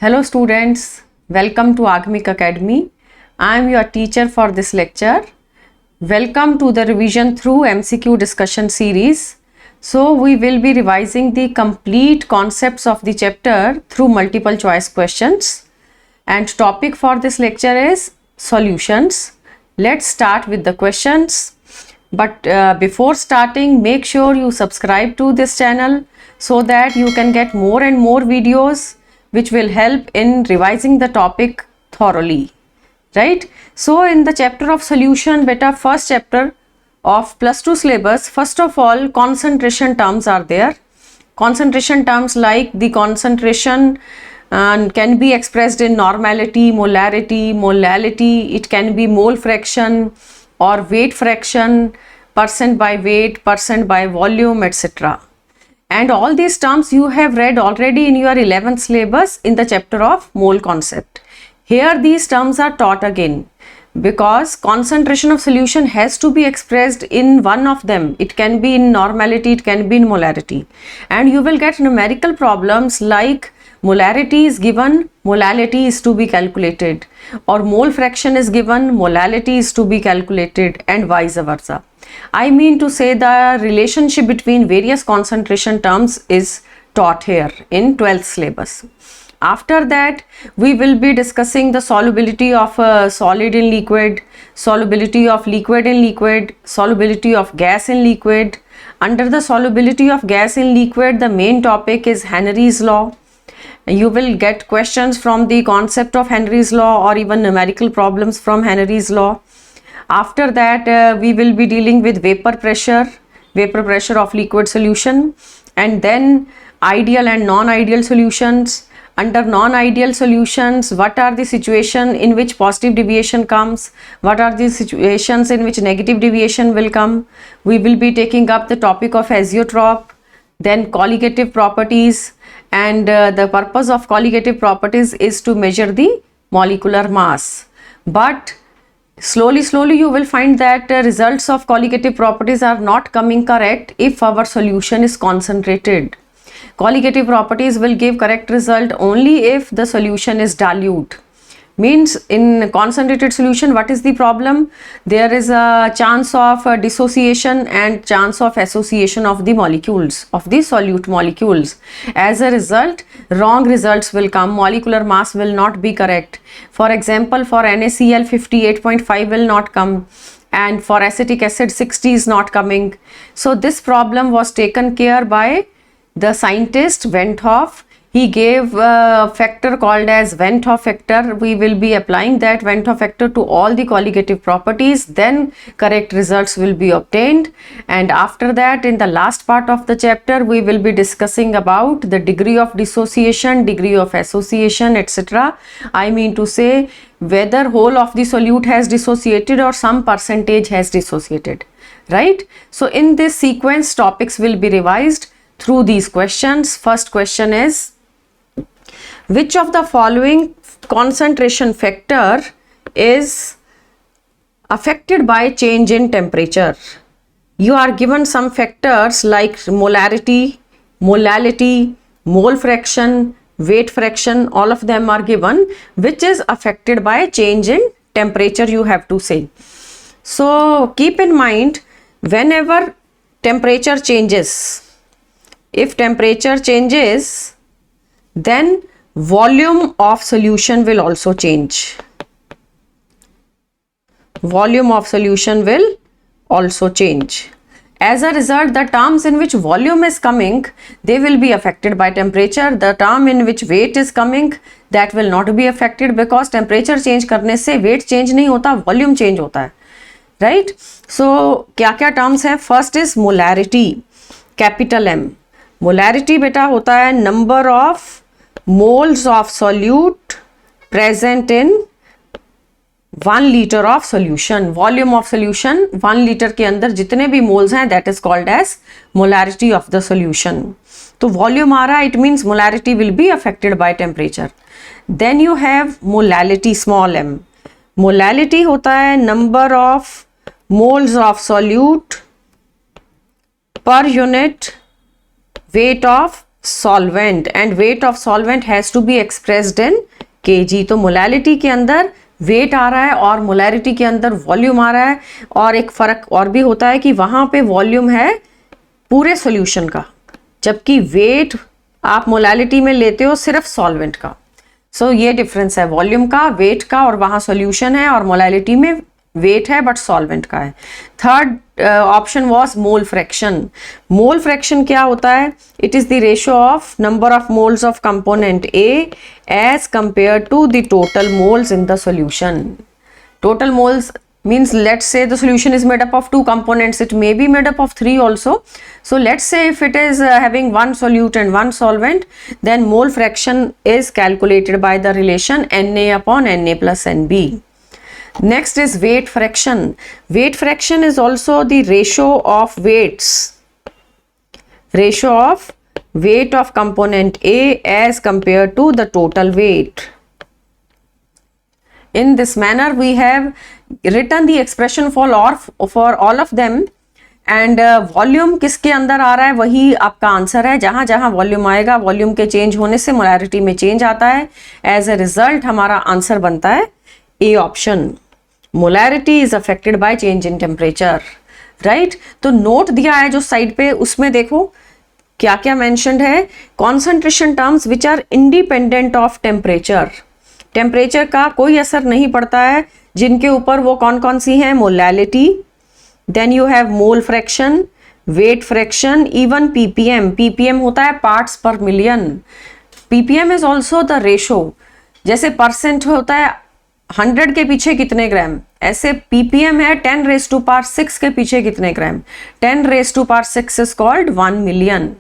Hello students, welcome to Agmik Academy. I am your teacher for this lecture. Welcome to the revision through MCQ discussion series. So we will be revising the complete concepts of the chapter through multiple choice questions. And topic for this lecture is solutions. Let's start with the questions. But before starting, make sure you subscribe to this channel so that you can get more and more videos which will help in revising the topic thoroughly, right? So in the chapter of solution, beta, first chapter of plus 2 syllabus, first of all concentration terms are there. Concentration terms like the concentration can be expressed in normality, molality, it can be mole fraction or weight fraction, percent by weight, percent by volume, etc. And all these terms you have read already in your 11th syllabus in the chapter of mole concept. Here these terms are taught again because concentration of solution has to be expressed in one of them. It can be in normality, it can be in molarity. And you will get numerical problems like molarity is given, molality is to be calculated, or mole fraction is given, molality is to be calculated, and vice versa. I mean to say the relationship between various concentration terms is taught here in 12th syllabus. After that, we will be discussing the solubility of solid in liquid, solubility of liquid in liquid, solubility of gas in liquid. Under the solubility of gas in liquid, the main topic is Henry's law. You will get questions from the concept of Henry's law or even numerical problems from Henry's law. After that, we will be dealing with vapor pressure of liquid solution, and then ideal and non-ideal solutions. Under non-ideal solutions, what are the situations in which positive deviation comes? What are the situations in which negative deviation will come? We will be taking up the topic of azeotrope, then colligative properties, and the purpose of colligative properties is to measure the molecular mass. But slowly you will find that results of colligative properties are not coming correct if our solution is concentrated. Colligative properties will give correct result only if the solution is dilute. Means in concentrated solution, what is the problem? There is a chance of dissociation and chance of association of the molecules, of the solute molecules. As a result, wrong results will come. Molecular mass will not be correct. For example, for NaCl 58.5 will not come, and for acetic acid 60 is not coming. So this problem was taken care by the scientist Van 't Hoff. He gave a factor called as Van 't Hoff factor. We will be applying that Van 't Hoff factor to all the colligative properties, then correct results will be obtained. And after that, in the last part of the chapter, we will be discussing about the degree of dissociation, degree of association, etc. I mean to say whether whole of the solute has dissociated or some percentage has dissociated, right? So in this sequence, topics will be revised through these questions. First question is, which of the following concentration factor is affected by change in temperature? You are given some factors like molarity, molality, mole fraction, weight fraction, all of them are given, which is affected by change in temperature, you have to say. So keep in mind, whenever temperature changes, if temperature changes, then volume of solution will also change. Volume of solution will also change. As a result, the terms in which volume is coming, they will be affected by temperature. The term in which weight is coming, that will not be affected because temperature change करने से weight change नहीं होता, volume change होता है, right? So क्या क्या terms हैं? First is molarity, capital M. Molarity बेटा होता है number of moles of solute present in 1 liter of solution. Volume of solution 1 liter के अंदर जितने भी moles हैं, that is called as molarity of the solution. तो volume आ रहा है, it means molarity will be affected by temperature. Then you have molality, small m. Molality होता है number of moles of solute per unit weight of solvent and weight of solvent has to be expressed in kg. तो molality के अंदर wait आ रहा है और molarity के अंदर वॉल्यूम आ रहा है, और एक फर्क और भी होता है कि वहां पे वॉल्यूम है पूरे सॉल्यूशन का, जबकि वेट आप मोलैलिटी में लेते हो सिर्फ सॉल्वेंट का. सो ये डिफरेंस है वॉल्यूम का, वेट का, और वहां सॉल्यूशन है और मोलैलिटी में वेट है बट सॉल्वेंट का है. Third option was mole fraction. Mole fraction क्या होता है? It is the ratio of number of moles of component A as compare to the total moles in the solution. Total moles means let's say the solution is made up of two components, it may be made up of three also. So let's say if it is having one solute and one solvent, then mole fraction is calculated by the relation Na upon Na plus Nb. Next is weight fraction. Weight fraction is also the ratio of weights, ratio of weight of component A as compared to the total weight. In this manner we have written the expression for all of them, and volume किसके अंदर आ रहा है वही आपका answer है. जहां जहां volume आएगा, वॉल्यूम के चेंज होने से मोलैरिटी में चेंज आता है. एज ए रिजल्ट हमारा आंसर बनता है A option. Molarity is affected by change in temperature. Right, तो नोट दिया है जो साइड पे, उसमें देखो क्या क्या मेंशन्ड है. Concentration terms which are independent of temperature. Temperature का कोई असर नहीं पड़ता है, जिनके ऊपर वो कौन कौन सी हैं? Molality, then you have mole fraction, weight fraction, even ppm. Ppm होता है parts per million. Ppm is also the ratio. जैसे परसेंट होता है 100 के पीछे कितने ग्राम, ऐसे पीपीएम है 10 raised to power 6 के पीछे कितने ग्राम. 10 raised to power 6 is called 1 million.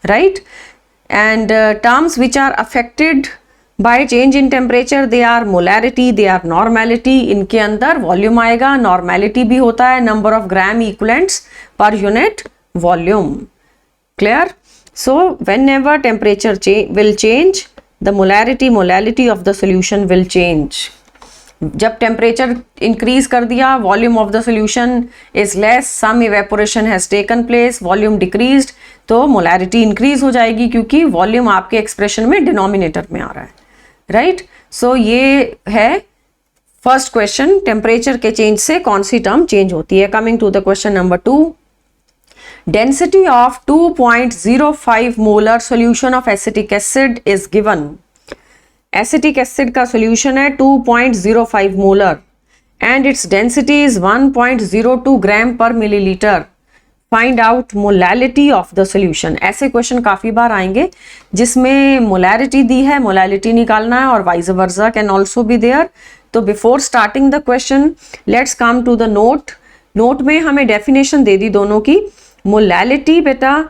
Right? And terms which are affected by change in temperature, they are molarity, they are normality. इनके अंदर वॉल्यूम आएगा, नॉर्मेलिटी भी होता है नंबर ऑफ ग्राम इक्वलेंट्स पर unit volume. Clear? So whenever temperature will change, the molality of the solution will change. जब temperature increase कर दिया, volume of the solution is less, some evaporation has taken place, volume decreased, तो molarity increase हो जाएगी क्योंकि volume आपके expression में denominator में आ रहा है. राइट, सो ये है फर्स्ट क्वेश्चन, टेम्परेचर के चेंज से कौन सी टर्म चेंज होती है. Coming to the question number 2, density of 2.05 molar solution of acetic acid is given. Acetic acid का सोल्यूशन है 2.05 molar and its density is 1.02 gram per millilitre. Find out molality of the solution. ऐसे question काफी बार आएंगे जिसमें molarity दी है, molality निकालना है, और vice versa can also be there. तो before starting the question let's come to the note. Note में हमें डेफिनेशन दे दी दोनों की. मोलैलिटी बेटा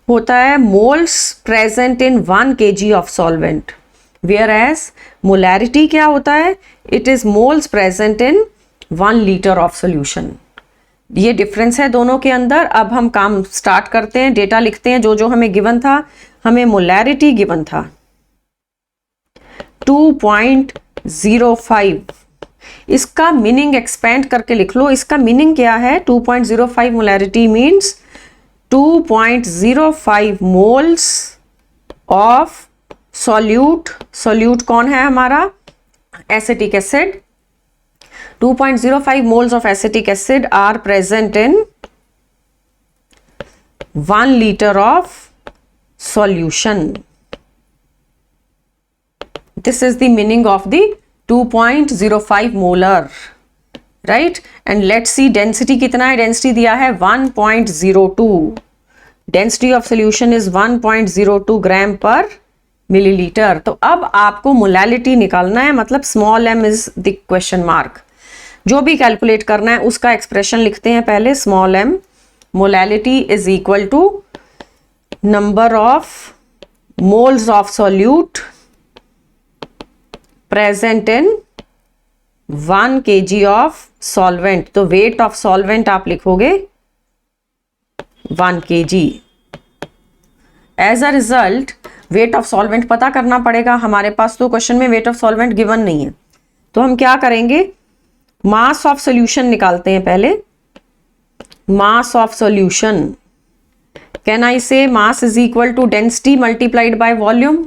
होता है moles present in 1 kg of solvent, whereas molarity क्या होता है? It is moles present in 1 liter of solution. ये डिफरेंस है दोनों के अंदर. अब हम काम स्टार्ट करते हैं, डेटा लिखते हैं. जो जो हमें गिवन था, हमें मोलैरिटी गिवन था 2.05. इसका मीनिंग एक्सपेंड करके लिख लो. इसका मीनिंग क्या है? 2.05 molarity means 2.05 moles of solute. Solute कौन है हमारा? Acetic acid. 2.05 moles of acetic acid are present in 1 liter of solution. This is the meaning of the 2.05 molar. Right? And let's see density कितना है? Density दिया है 1.02. Density of solution is 1.02 gram per millilitre. तो अब आपको molality निकालना है, मतलब small m is the question mark. जो भी कैलकुलेट करना है उसका एक्सप्रेशन लिखते हैं पहले. Small m molality is equal to number of moles of solute present in 1 kg of solvent. तो वेट ऑफ सॉल्वेंट आप लिखोगे 1 kg. As a result weight of solvent पता करना पड़ेगा. हमारे पास तो क्वेश्चन में वेट ऑफ सॉल्वेंट गिवन नहीं है, तो हम क्या करेंगे? मास ऑफ सॉल्यूशन निकालते हैं पहले. Mass of solution can I say mass is equal to density multiplied by volume.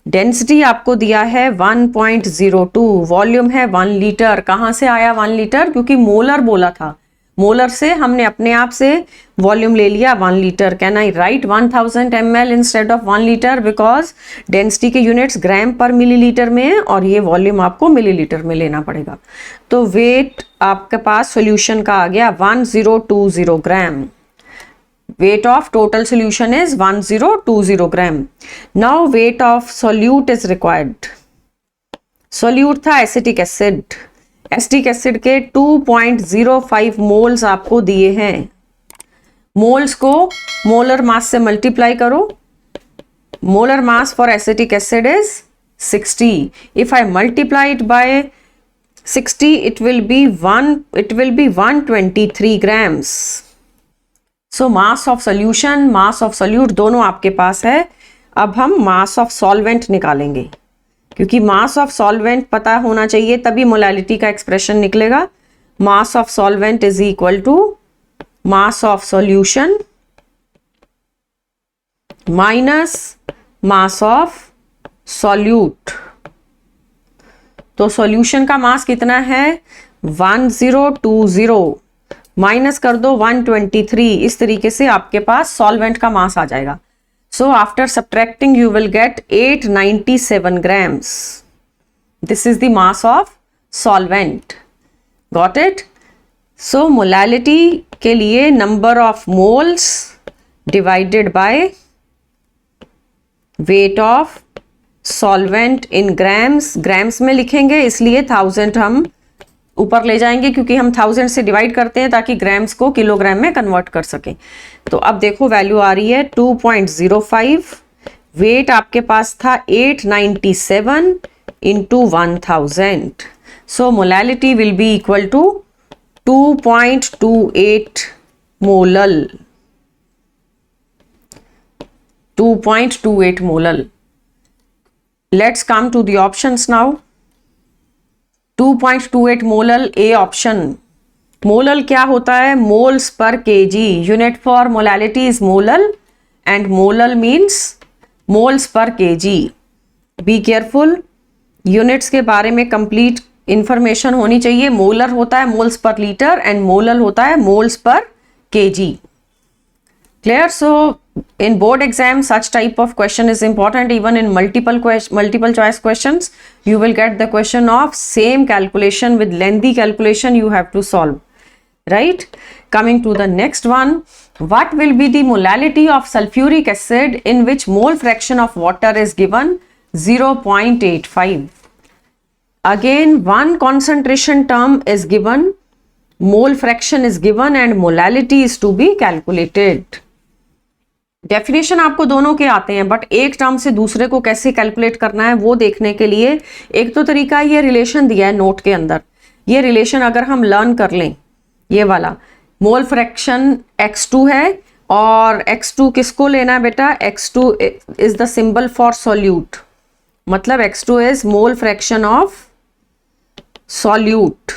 Density आपको दिया है 1.02, वॉल्यूम है 1 लीटर। कहाँ से आया 1 लीटर? क्योंकि मोलर बोला था, मोलर से हमने अपने आप से वॉल्यूम ले लिया 1 litre. Can I right 1000 ml instead of 1 litre, because density के यूनिट्स ग्राम पर मिलीलीटर में है और ये वॉल्यूम आपको मिलीलीटर में लेना पड़ेगा। तो वेट आपके पास सॉल्यूशन का आ गया 1020 ग्राम। Weight of total solution is 1020 gram. Now weight of solute is required. Solute था एसिटिक एसिड। एसिटिक एसिड के 2.05 मोल्स आपको दिए हैं। मोल्स को मोलर मास से मल्टीप्लाई करो। Molar mass for acetic acid is 60. If I multiply it by 60, it will be 123 grams. So mass of solution, mass of solute दोनों आपके पास है। अब हम मास ऑफ सॉल्वेंट निकालेंगे, क्योंकि मास ऑफ सॉल्वेंट पता होना चाहिए तभी मोलैलिटी का एक्सप्रेशन निकलेगा। Mass of solvent is equal to mass of solution minus mass of solute. तो सॉल्यूशन का मास कितना है? 1020 माइनस कर दो 123। इस तरीके से आपके पास सॉल्वेंट का मास आ जाएगा। So after subtracting you will gate 897 grams. This is the mass of solvent. Got it? So molality के लिए number of moles divided by weight of solvent in grams. Grams में लिखेंगे इसलिए 1000 हम ऊपर ले जाएंगे, क्योंकि हम 1000 से डिवाइड करते हैं ताकि ग्राम्स को किलोग्राम में कन्वर्ट कर सकें। तो अब देखो वैल्यू आ रही है 2.05। वेट आपके पास था 897 into 1000। So molality will be equal to 2.28 molal. 2.28 molal. Let's come to the options now. 2.28 molal, A option. Molal क्या होता है? Moles per KG. Unit for molality is molal and molal means moles per KG. Be careful, units के बारे में complete information होनी चाहिए। Molar होता है मोल्स पर लीटर एंड मोलल होता है moles per KG. Clear? So in board exam such type of question is important. Even in multiple choice questions you will get the question of same calculation with lengthy calculation you have to solve, right? Coming to the next one, what will be the molality of sulfuric acid in which mole fraction of water is given? 0.85. Again one concentration term is given, mole fraction is given and molality is to be calculated. Definition आपको दोनों के आते हैं, but एक term से दूसरे को कैसे कैलकुलेट करना है वो देखने के लिए एक तो तरीका ये रिलेशन दिया है नोट के अंदर। ये रिलेशन अगर हम लर्न कर लें, ये वाला मोल फ्रैक्शन x2 है और x2 किसको लेना है बेटा? x2 is the symbol for solute, मतलब x2 is mole fraction of solute.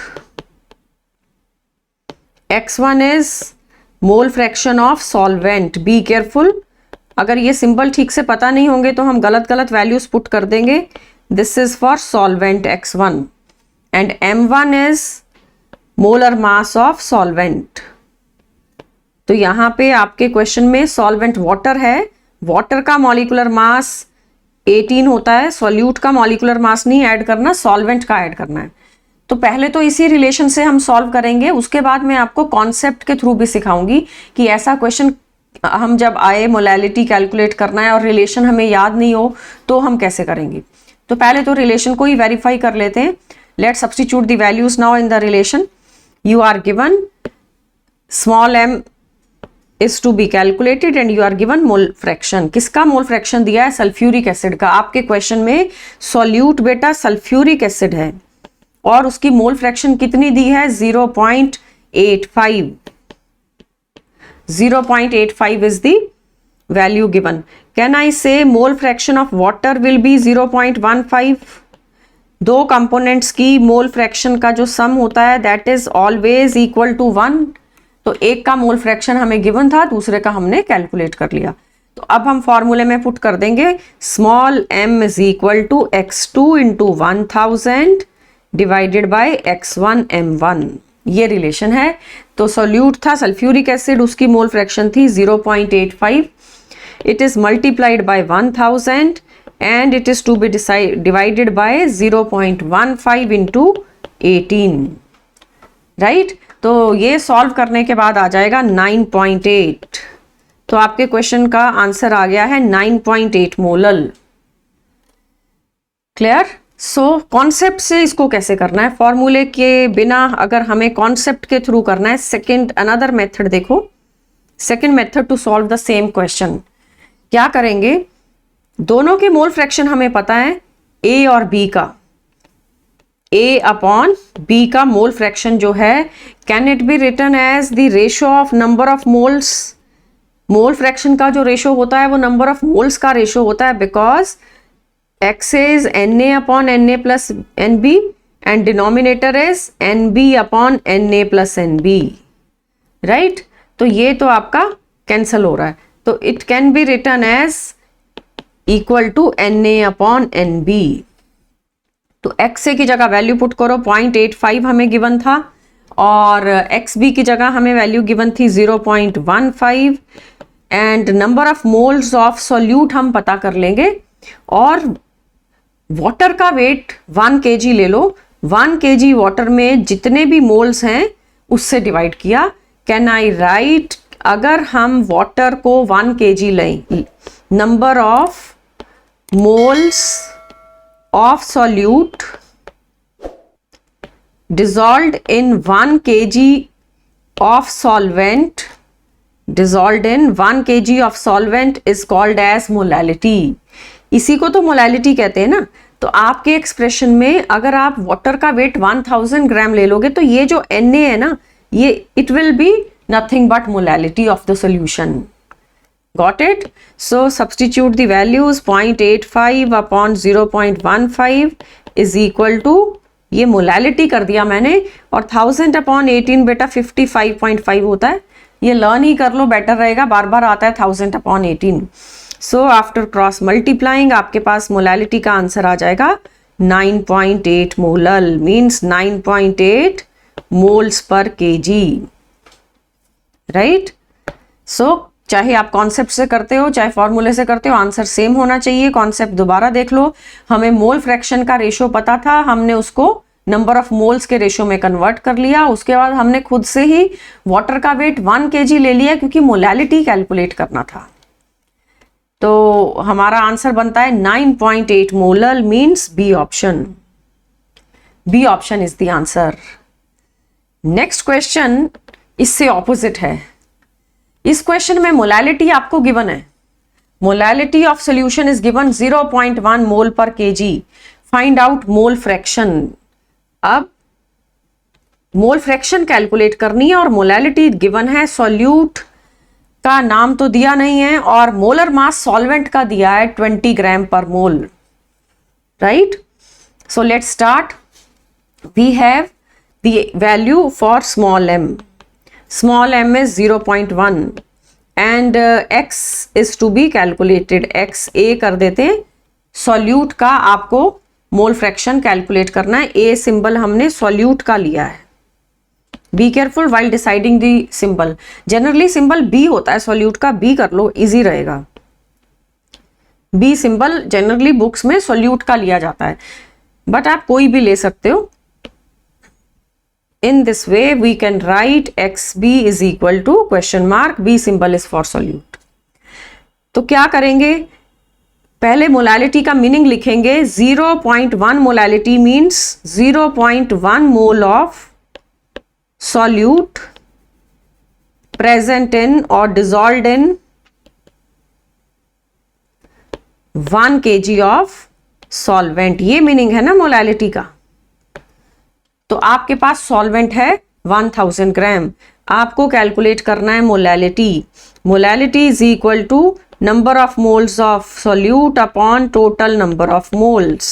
x1 is mole fraction of solvent. Be careful, अगर ये सिंबल ठीक से पता नहीं होंगे तो हम गलत गलत वैल्यूज पुट कर देंगे। This is for solvent x1 and m1 is molar mass of solvent. तो यहाँ पे आपके क्वेश्चन में सॉल्वेंट वाटर है, वाटर का मॉलिक्यूलर मास 18 होता है, सॉल्यूट का मॉलिक्यूलर मास नहीं ऐड करना, सॉल्वेंट का ऐड करना है। तो पहले तो इसी रिलेशन से हम सॉल्व करेंगे, उसके बाद मैं आपको कॉन्सेप्ट के थ्रू भी सिखाऊंगी कि ऐसा क्वेश्चन हम जब आए मोलैलिटी कैलकुलेट करना है और रिलेशन हमें याद नहीं हो तो हम कैसे करेंगे। तो पहले तो रिलेशन को ही वेरीफाई कर लेते हैं। Let's substitute the values now in the relation. You are given small m is to be calculated and you are given mole fraction। किसका मोल फ्रैक्शन दिया है? सल्फ्यूरिक एसिड का। आपके क्वेश्चन में सॉल्यूट बेटा सल्फ्यूरिक एसिड है और उसकी मोल फ्रैक्शन कितनी दी है? 0.85। 0.85 is the value given. Can I say mole fraction of water will be 0.15? दो कंपोनेंट्स की मोल फ्रैक्शन का जो सम होता है that is always equal to 1। तो एक का मोल फ्रैक्शन हमें गिवन था, दूसरे का हमने कैलकुलेट कर लिया। तो अब हम फॉर्मूले में पुट कर देंगे small m is equal to x2 into 1000 divided by x1 m1, ये रिलेशन है। तो सोल्यूट था सल्फ्यूरिक एसिड, उसकी मोल फ्रैक्शन थी 0.85, it is multiplied by 1000 and it is to be divided by 0.15 into 18, right. तो ये सॉल्व करने के बाद आ जाएगा 9.8। तो आपके क्वेश्चन का आंसर आ गया है 9.8 मोलल। क्लियर। सो कॉन्सेप्ट से इसको कैसे करना है, फॉर्मूले के बिना अगर हमें कॉन्सेप्ट के थ्रू करना है, सेकंड अनदर मेथड देखो, second method to solve the same question. क्या करेंगे, दोनों के मोल फ्रैक्शन हमें पता है ए और बी का, ए अपॉन बी का मोल फ्रैक्शन जो है can it be written as the ratio of number of moles. Mole fraction का जो रेशो होता है वो नंबर ऑफ मोल्स का रेशो होता है, because x is Na upon Na plus Nb and denominator is Nb upon Na plus Nb, right. तो ये तो आपका कैंसल हो रहा है, तो it can be written as equal to Na upon Nb। तो XA की जगह वैल्यू पुट करो, 0.85 हमें गिवन था, और XB की जगह हमें वैल्यू गिवन थी 0.15, and number of moles of solute हम पता कर लेंगे, और वाटर का वेट 1 kg ले लो, 1 kg वाटर में जितने भी मोल्स हैं उससे डिवाइड किया। कैन आई राइट, अगर हम वाटर को 1 kg लें, number of moles of solute dissolved in 1 kg of solvent, dissolved in 1 kg of solvent is called as molality। इसी को तो मोलालिटी कहते हैं ना। तो आपके एक्सप्रेशन में अगर आप वाटर का वेट 1000 ग्राम ले लोगे तो ये जो Na है ना, ये it will be nothing but molality of the solution. Got it? So substitute the values, 0.85 upon 0.15 is equal to, ये मोलालिटी कर दिया मैंने, और 1000 अपॉन 18 बेटा 55.5 होता है, ये लर्न ही कर लो, बेटर रहेगा, बार बार आता है 1000 upon 18। So after cross multiplying आपके पास मोलालिटी का आंसर आ जाएगा 9.8 molal, means 9.8 moles per kg, right. So चाहे आप कॉन्सेप्ट से करते हो चाहे फॉर्मूले से करते हो, आंसर सेम होना चाहिए। कॉन्सेप्ट दोबारा देख लो, हमें मोल फ्रैक्शन का रेशो पता था, हमने उसको नंबर ऑफ मोल्स के रेशो में कन्वर्ट कर लिया, उसके बाद हमने खुद से ही वाटर का वेट 1 kg ले लिया क्योंकि मोलालिटी कैलकुलेट करना था। तो हमारा आंसर बनता है 9.8 molal, means B option. B option is the answer. Next question इससे ऑपोजिट है। इस क्वेश्चन में मोलालिटी आपको गिवन है, molality of solution is given 0.1 mole per kg, find out mole fraction. अब मोल फ्रैक्शन कैलकुलेट करनी है और मोलालिटी गिवन है, सॉल्यूट का नाम तो दिया नहीं है, और मोलर मास सॉल्वेंट का दिया है 20 gram per mole, right. So let's start. We have the value for small m, small m is 0.1 and x is to be calculated, x a कर देते हैं। सॉल्यूट का आपको मोल फ्रैक्शन कैलकुलेट करना है, a सिंबल हमने solute का लिया है। Be careful while deciding the symbol, generally symbol b होता है सॉल्यूट का, b कर लो, इजी रहेगा। b सिंबल जनरली बुक्स में सॉल्यूट का लिया जाता है, बट आप कोई भी ले सकते हो। In this way we can write xb is equal to question mark, b symbol is for solute। तो क्या करेंगे, पहले मोलालिटी का मीनिंग लिखेंगे। 0.1 molality means 0.1 mole of solute present in or dissolved in 1 kg of solvent, ये meaning है ना molality का। तो आपके पास सॉल्वेंट है 1000 ग्राम, आपको कैलकुलेट करना है molality. Molality is equal to number of moles of solute upon total number of moles.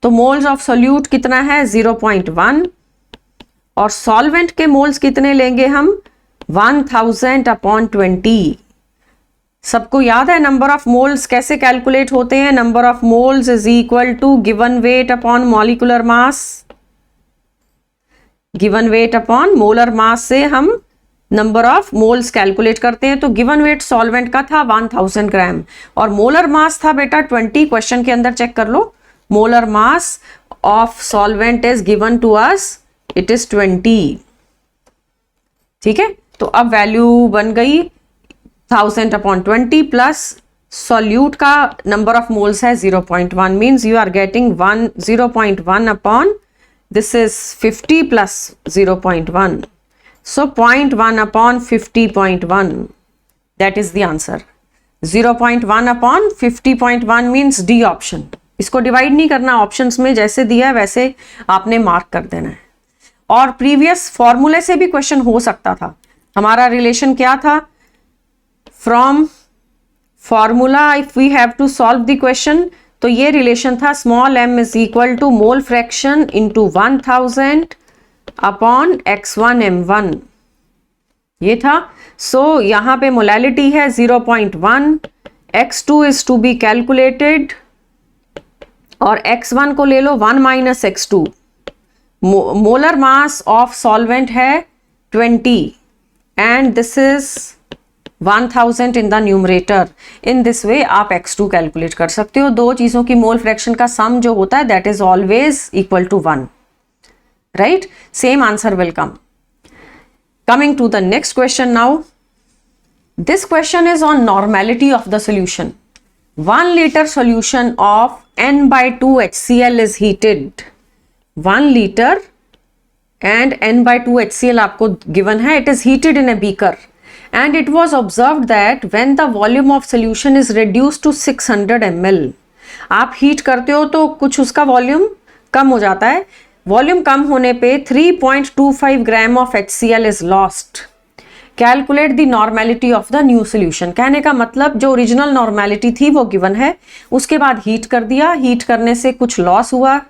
तो मोल्स ऑफ सॉल्यूट कितना है 0.1, और सॉल्वेंट के मोल्स कितने लेंगे हम 1000/20। सबको याद है नंबर ऑफ मोल्स कैसे कैलकुलेट होते हैं? Number of moles is equal to given weight upon molecular mass. Given weight upon molar mass से हम नंबर ऑफ मोल्स कैलकुलेट करते हैं। तो गिवन वेट सॉल्वेंट का था 1000 ग्राम और मोलर मास था बेटा 20। क्वेश्चन के अंदर चेक कर लो, molar mass of solvent is given to us, it is 20। ठीक है, तो अब वैल्यू बन गई 1000/20 प्लस सॉल्यूट का नंबर ऑफ मोल्स है 0.1, means you are getting 0.1 upon this is 50 plus 0.1, so 0.1 upon 50.1, that is the answer. 0.1 upon 50.1 means D option. इसको divide नहीं करना, ऑप्शंस में जैसे दिया है वैसे आपने मार्क कर देना है। और प्रीवियस फॉर्मूले से भी क्वेश्चन हो सकता था। हमारा रिलेशन क्या था? From formula if we have to solve the question, तो ये रिलेशन था small m is equal to mole fraction into 1000 upon x1 m1, ये था। सो यहां पे मोलैलिटी है 0.1, x2 is to be calculated और x1 को ले लो 1 minus x2। Molar mass of solvent है 20 and this is 1000 in the numerator. In this वे आप x2 कैलकुलेट कर सकते हो। दो चीजों की मोल फ्रैक्शन का सम जो होता है that is always equal to 1, right? Same answer will come. Coming to the next question now. This question is on normality of the solution. 1 liter solution of N/2 HCl is heated. 1 liter and N/2 HCl आपको given है. It is heated in a beaker. And it was observed that when the volume of solution is reduced to 600 ml, आप heat करते हो तो कुछ उसका volume कम हो जाता है। वॉल्यूम कम होने पे 3.25 gram of HCl is lost. Calculate the normality of the new solution. कहने का मतलब जो ओरिजिनल नॉर्मेलिटी थी वो गिवन है, उसके बाद हीट कर दिया, हीट करने से कुछ लॉस हुआ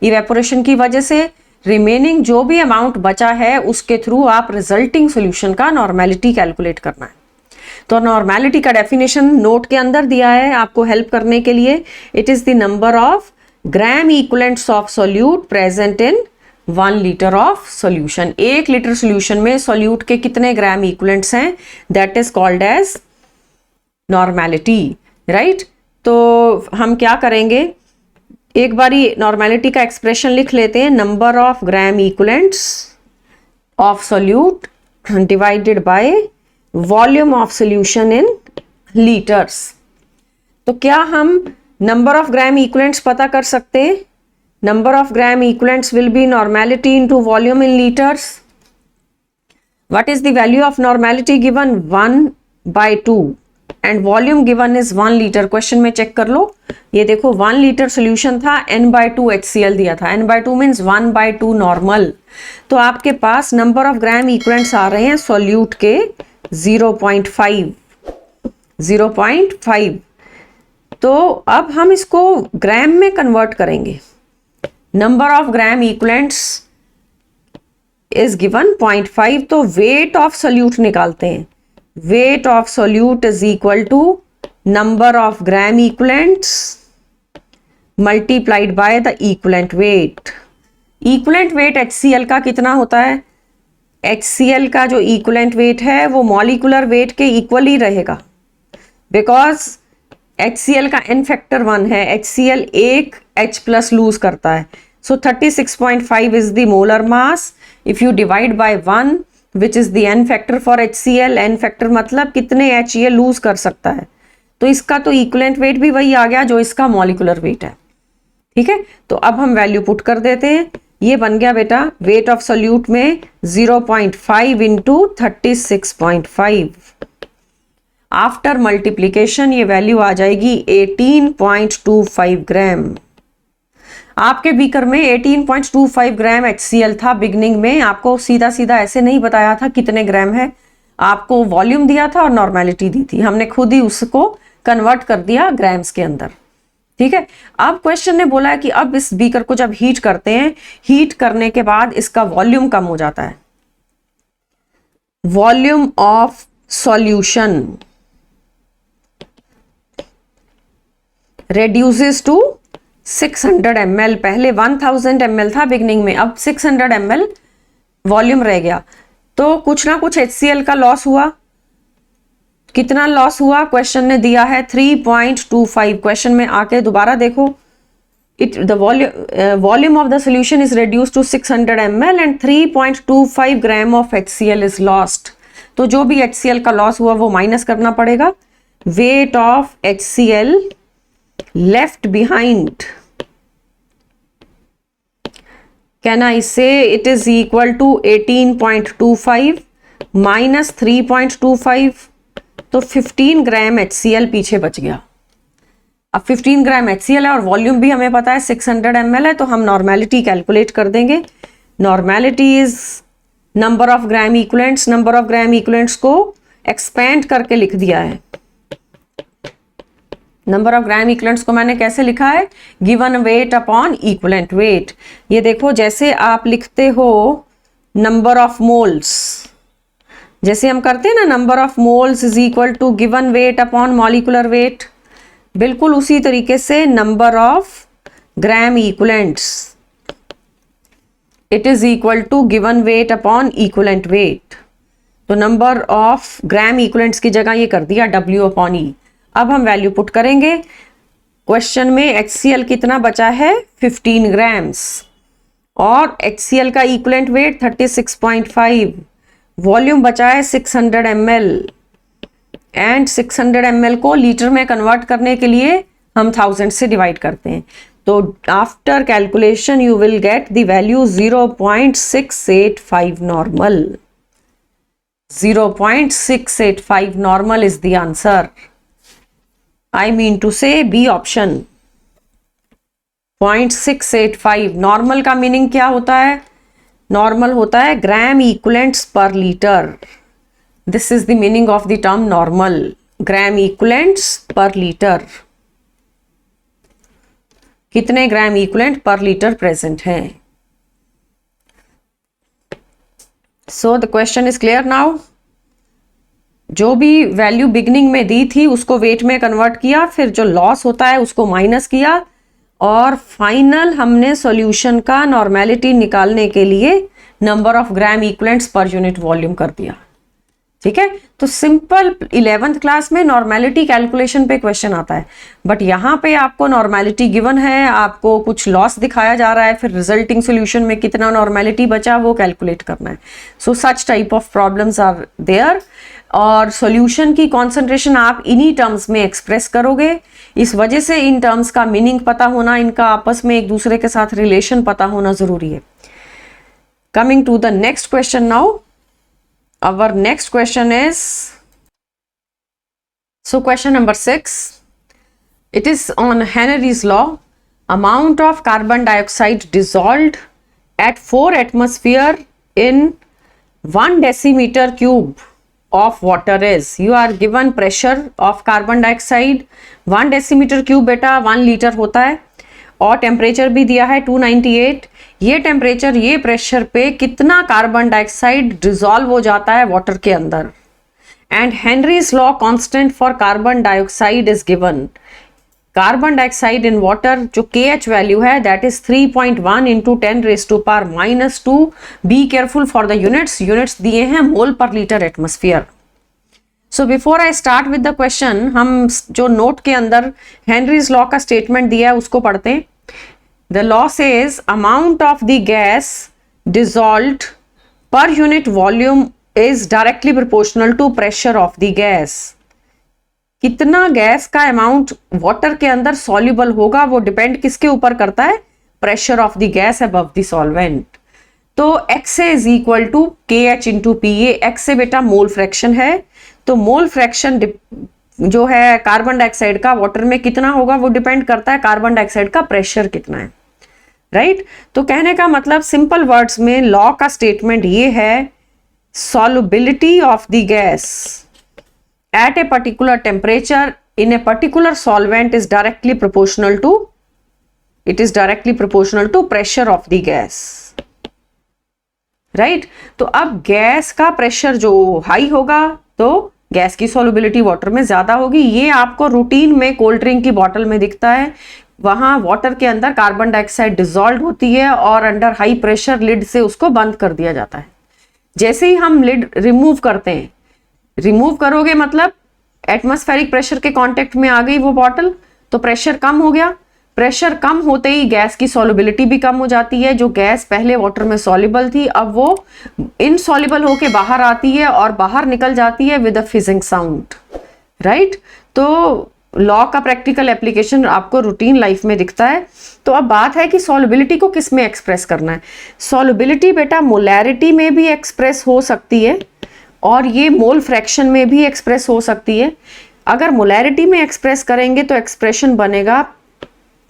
इवेपोरेशन की वजह से, रिमेनिंग जो भी अमाउंट बचा है उसके थ्रू आप रिजल्टिंग सोल्यूशन का नॉर्मेलिटी कैलकुलेट करना है। तो नॉर्मेलिटी का डेफिनेशन नोट के अंदर दिया है आपको हेल्प करने के लिए। It is the number of gram equivalents of solute present in 1 litre of solution. 1 litre solution में सोल्यूट के कितने ग्राम इक्विवेलेंट्स हैं, that is called as normality, right? तो हम क्या करेंगे, एक बारी नॉर्मेलिटी का एक्सप्रेशन लिख लेते हैं। Number of gram equivalents of solute divided by volume of solution in litres. तो क्या हम नंबर ऑफ ग्राम इक्विवेलेंट्स पता कर सकते हैं? Number of gram equivalents will be normality into volume in litres. What is the value of normality given? 1/2 and volume given is 1 litre. Question में check कर लो, ये देखो 1 लीटर सोल्यूशन था, N/2 HCl दिया था। N/2 means 1/2 normal. तो आपके पास number of gram equivalents आ रहे हैं सोल्यूट के 0.5। तो अब हम इसको ग्राम में कन्वर्ट करेंगे। Number of gram equivalents is given 0.5, तो वेट ऑफ सोल्यूट निकालते हैं। Weight of solute is equal to number of gram equivalents multiplied by the equivalent weight. Equivalent weight HCl का कितना होता है? HCl का जो इक्विवेलेंट वेट है वो मॉलिक्यूलर वेट के इक्वल ही रहेगा, बिकॉज HCl का n फैक्टर 1 है। HCl एक H प्लस लूज करता है। सो 36.5 is the molar mass. If you divide by 1 which is the n factor for HCl, n factor मतलब कितने H ये लूज कर सकता है, तो इसका तो इक्विवेलेंट वेट भी वही आ गया जो इसका मॉलिक्यूलर वेट है। ठीक है, तो अब हम वैल्यू पुट कर देते हैं। ये बन गया बेटा वेट ऑफ सोल्यूट में 0.5 इंटू 36.5। आफ्टर मल्टीप्लीकेशन ये वैल्यू आ जाएगी 18.25 ग्राम। आपके बीकर में 18.25 ग्राम HCl था बिगनिंग में। आपको सीधा सीधा ऐसे नहीं बताया था कितने ग्राम है, आपको वॉल्यूम दिया था और नॉर्मेलिटी दी थी। हमने खुद ही उसको कन्वर्ट कर दिया ग्राम्स के अंदर। ठीक है। अब क्वेश्चन ने बोला है कि अब इस बीकर को जब हीट करते हैं, हीट करने के बाद इसका वॉल्यूम कम हो जाता है। Volume of solution reduces to 600 ml। पहले 1000 ml था बिगनिंग में, अब 600 ml वॉल्यूम रह गया। तो कुछ ना कुछ HCl का लॉस हुआ। कितना लॉस हुआ? क्वेश्चन ने दिया है 3.25। क्वेश्चन में आके दोबारा देखो, the volume of the solution is reduced to 600 ml and 3.25 gram of HCl is lost। तो जो भी HCl का लॉस हुआ वो माइनस करना पड़ेगा। weight of HCl left behind, can I say it is equal to 18.25 minus 3.25? तो 15 ग्राम HCl पीछे बच गया। अब 15 ग्राम HCl है और वॉल्यूम भी हमें पता है 600 ml है, तो हम नॉर्मेलिटी कैलकुलेट कर देंगे। Normality is number of gram equivalents. Number of gram equivalents को एक्सपेंड करके लिख दिया है। नंबर ऑफ ग्राम इक्विवेलेंट्स को मैंने कैसे लिखा है? Given weight upon equivalent wait. ये देखो, जैसे आप लिखते हो नंबर ऑफ मोल्स, जैसे हम करते हैं ना, number of moles is equal to given weight upon molecular weight, बिल्कुल उसी तरीके से number of gram equivalents it is equal to given weight upon equivalent weight. तो नंबर ऑफ ग्राम इक्विवेलेंट्स की जगह ये कर दिया W अपॉन E। अब हम वैल्यू पुट करेंगे। क्वेश्चन में HCl कितना बचा है? 15 ग्राम्स, और HCl का इक्विवेलेंट वेट 36.5, वॉल्यूम बचा है 600 ml, एंड 600 ml को लीटर में कन्वर्ट करने के लिए हम 1000 से डिवाइड करते हैं। तो after calculation you will get the value 0.685 normal. 0.685 normal is the answer. I mean to say B option। 0.685 normal का मीनिंग क्या होता है? नॉर्मल होता है gram equivalents per litre. This is the meaning of the term normal, gram equivalents per litre. कितने gram equivalent per litre present हैं? So the question is clear now. जो भी वैल्यू बिगनिंग में दी थी उसको वेट में कन्वर्ट किया, फिर जो लॉस होता है उसको माइनस किया, और फाइनल हमने सॉल्यूशन का नॉर्मेलिटी निकालने के लिए नंबर ऑफ ग्राम इक्विवेलेंट्स पर यूनिट वॉल्यूम कर दिया। ठीक है, तो सिंपल 11th क्लास में नॉर्मेलिटी कैलकुलेशन पे क्वेश्चन आता है, बट यहाँ पे आपको नॉर्मेलिटी गिवन है, आपको कुछ लॉस दिखाया जा रहा है, फिर रिजल्टिंग सॉल्यूशन में कितना नॉर्मेलिटी बचा वो कैलकुलेट करना है। So such type of problems are there, और सॉल्यूशन की कॉन्सेंट्रेशन आप इन्हीं टर्म्स में एक्सप्रेस करोगे। इस वजह से इन टर्म्स का मीनिंग पता होना, इनका आपस में एक दूसरे के साथ रिलेशन पता होना जरूरी है। Coming to the next question now, our next question is, so question number 6, it is on Henry's law. Amount of carbon dioxide dissolved at 4 atmosphere in 1 decimeter cube of water is, you are given pressure of carbon dioxide 1 decimeter cube बेटा 1 litre होता है, और temperature भी दिया है 298। ये temperature, ये pressure पे कितना कार्बन डाइऑक्साइड डिसॉल्व हो जाता है वाटर के अंदर। And Henry's law constant for carbon dioxide is given. Carbon dioxide in water जो KH वैल्यू है that is 3.1 into 10⁻²। Be careful for the units, units दिए हैं मोल per litre atmosphere. So before I start with the question, हम जो note के अंदर Henry's law का statement दिया है उसको पढ़ते हैं। The law says amount of the gas dissolved per unit volume is directly proportional to pressure of the gas. कितना गैस का अमाउंट वाटर के अंदर सॉल्युबल होगा वो डिपेंड किसके ऊपर करता है? Pressure of the gas above the solvent. तो XA is equal to KH into P। ये XA बेटा मोल फ्रैक्शन है, तो मोल फ्रैक्शन जो है कार्बन डाइऑक्साइड का वाटर में कितना होगा वो डिपेंड करता है कार्बन डाइऑक्साइड का प्रेशर कितना है, राइट। तो कहने का मतलब सिंपल वर्ड्स में लॉ का स्टेटमेंट ये है, solubility of the gas at a particular temperature in a particular solvent is directly proportional to pressure of the gas, right. तो अब गैस का प्रेशर जो हाई होगा तो गैस की सॉल्युबिलिटी वाटर में ज्यादा होगी। ये आपको रूटीन में कोल्ड ड्रिंक की बॉटल में दिखता है, वहां वाटर के अंदर कार्बन डाइऑक्साइड डिसॉल्व होती है और अंडर हाई प्रेशर लिड से उसको बंद कर दिया जाता है। जैसे ही हम लिड रिमूव करते हैं, रिमूव करोगे मतलब एटमॉस्फेरिक प्रेशर के कांटेक्ट में आ गई वो बॉटल, तो प्रेशर कम हो गया। प्रेशर कम होते ही गैस की सॉल्युबिलिटी भी कम हो जाती है। जो गैस पहले वाटर में सॉल्युबल थी अब वो इनसॉल्युबल होके बाहर आती है और बाहर निकल जाती है with a fizzing sound, right. तो लॉ का प्रैक्टिकल एप्लीकेशन आपको रूटीन लाइफ में दिखता है। तो अब बात है कि सॉल्युबिलिटी को किस में एक्सप्रेस करना है। सॉल्युबिलिटी बेटा मोलैरिटी में भी एक्सप्रेस हो सकती है और ये मोल फ्रैक्शन में भी एक्सप्रेस हो सकती है। अगर मोलैरिटी में एक्सप्रेस करेंगे तो एक्सप्रेशन बनेगा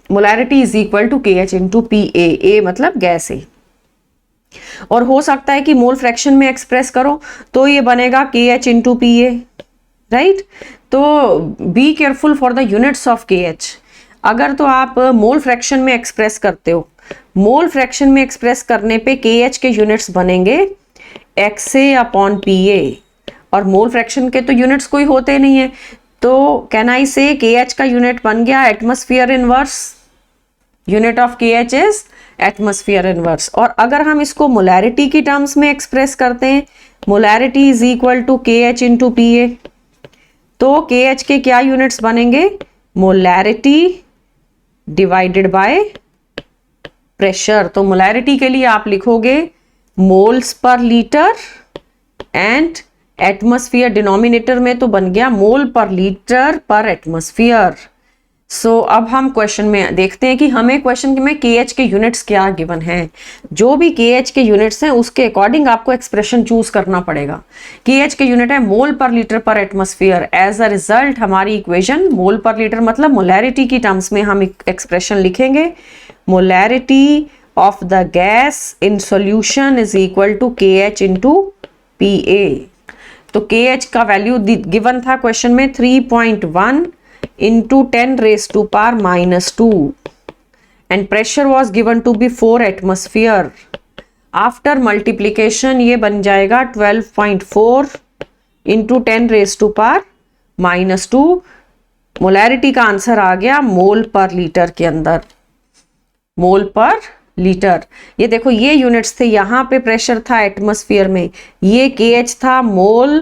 molarity is equal to KH into PA, A मतलब गैस है। और हो सकता है कि मोल फ्रैक्शन में एक्सप्रेस करो तो ये बनेगा KH इंटू PA, राइट। तो be careful for the units of KH। अगर तो आप मोल फ्रैक्शन में एक्सप्रेस करते हो, मोल फ्रैक्शन में एक्सप्रेस करने पे KH के यूनिट्स बनेंगे XA अपॉन PA, और मोल फ्रैक्शन के तो यूनिट्स कोई होते नहीं है। तो कैन आई से KH का यूनिट बन गया atmosphere inverse, unit of KH is atmosphere inverse. और अगर हम इसको मोलैरिटी की टर्म्स में एक्सप्रेस करते हैं, molarity is equal to KH into PA, तो KH के क्या यूनिट्स बनेंगे, मोलैरिटी डिवाइडेड बाय प्रेशर। तो मोलैरिटी के लिए आप लिखोगे moles per litre and atmosphere denominator में तो बन गया मोल पर लीटर पर एटमॉस्फेयर। सो अब हम क्वेश्चन में देखते हैं कि हमें क्वेश्चन में KH के यूनिट्स क्या गिवन हैं। जो भी KH के यूनिट्स हैं उसके अकॉर्डिंग आपको एक्सप्रेशन चूज करना पड़ेगा। KH के यूनिट है मोल पर लीटर पर एटमॉस्फेयर। एज अ रिजल्ट हमारी इक्वेशन मोल पर लीटर मतलब मोलैरिटी की टर्म्स में हम एक्सप्रेशन लिखेंगे, molarity of the gas in solution is equal to KH into PA। तो KH का वैल्यू गिवन था क्वेश्चन में 3.1 into 10 raised to power minus 2 and pressure was given to be 4 atmosphere. After multiplication ये बन जाएगा 12.4 into 10 raised to power minus 2। Molarity का answer आ गया मोल per litre के अंदर, मोल पर लीटर। ये देखो ये यूनिट्स थे, यहाँ पे प्रेशर था एटमॉस्फेयर में, ये KH था मोल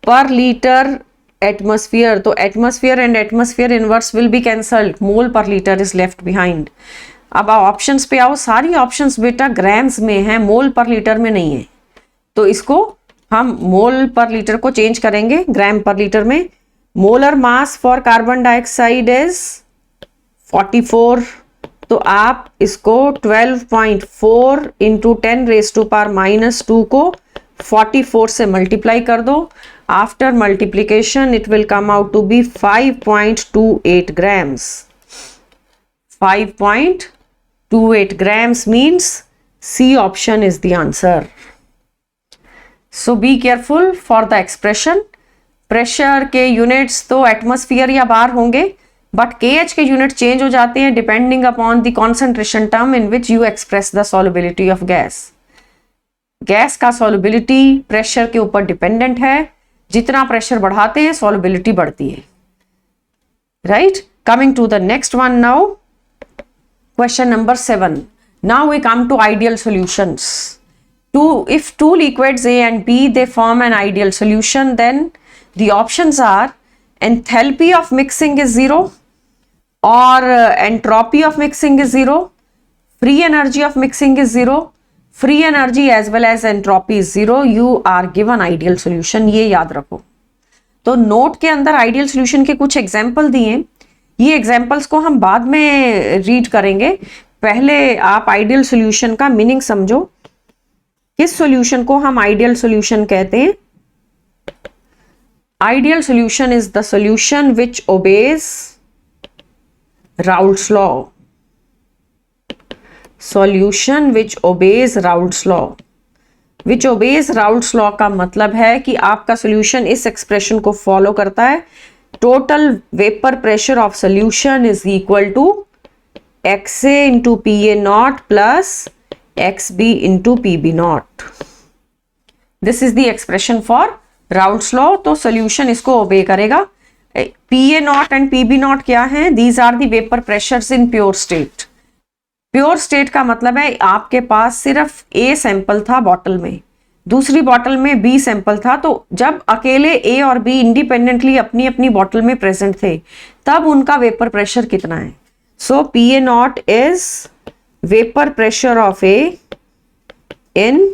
पर लीटर एटमॉस्फेयर। तो atmosphere and atmosphere inverse will be cancelled, mole per litre is left behind. अब ऑप्शंस पे आओ, सारी ऑप्शंस बेटा ग्राम्स में है, मोल पर लीटर में नहीं है। तो इसको हम मोल पर लीटर को चेंज करेंगे ग्राम पर लीटर में। Molar mass for carbon dioxide is 44, तो आप इसको 12.4 into 10 raise to power minus 2 को 44 से मल्टीप्लाई कर दो। After multiplication it will come out to be 5.28 grams। 5.28 grams means C option is the answer. So be careful for the expression. Pressure के units तो atmosphere या बार होंगे, but KH के unit change हो जाते हैं depending upon the concentration term in which you express the solubility of gas. Gas का solubility pressure के ऊपर डिपेंडेंट है, जितना प्रेशर बढ़ाते हैं सॉल्युबिलिटी बढ़ती है, right. Coming to the next one now, question number 7। Now we come to ideal solutions. If two liquids A and B they form an ideal solution, then the options are enthalpy of mixing is 0, or entropy of mixing is 0, free energy of mixing is 0, free energy as well as entropy is 0. You are given ideal solution, ये याद रखो। तो note के अंदर ideal solution के कुछ example दिए, ये एग्जाम्पल्स को हम बाद में रीड करेंगे। पहले आप आइडियल सॉल्यूशन का मीनिंग समझो। किस सॉल्यूशन को हम आइडियल सॉल्यूशन कहते हैं? Ideal solution is the solution which obeys Raoult's law. Solution which obeys Raoult's law. Which obeys Raoult's law का मतलब है कि आपका सॉल्यूशन इस एक्सप्रेशन को फॉलो करता है total vapour pressure of solution is equal to XA into PA0 plus XB into PB0. This is the expression for Raoult's law. तो सोल्यूशन इसको ओबे करेगा. PA0 एंड PB0 क्या है? These are the vapour pressures in pure state. Pure state का मतलब है आपके पास सिर्फ A सैंपल था बॉटल में, दूसरी बॉटल में B सैंपल था. तो जब अकेले A और B इंडिपेंडेंटली अपनी अपनी बॉटल में प्रेजेंट थे तब उनका वेपर प्रेशर कितना है? सो PA0 is vapour pressure of A in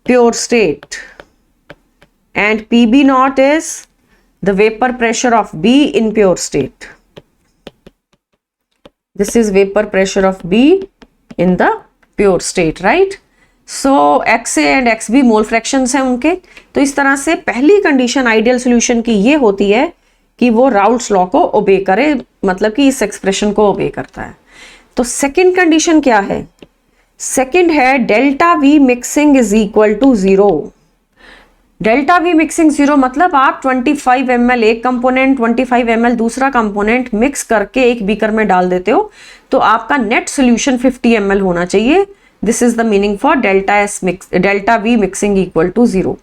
pure state and PB0 is the vapor pressure of B in pure state. This is vapor pressure of B in the pure state, right? So XA and XB mole fractions हैं उनके. तो इस तरह से पहली condition ideal solution की ये होती है कि वो राउल्ट्स लॉ को ओबे करे, मतलब कि इस एक्सप्रेशन को ओबे करता है. तो सेकंड कंडीशन क्या है? सेकंड है delta V mixing is equal to 0. Delta V mixing 0 मतलब आप 25 ml एक कंपोनेंट, 25 ml दूसरा कंपोनेंट मिक्स करके एक बीकर में डाल देते हो तो आपका नेट सोल्यूशन 50 ml होना चाहिए. This is the meaning for delta V mixing equal to 0.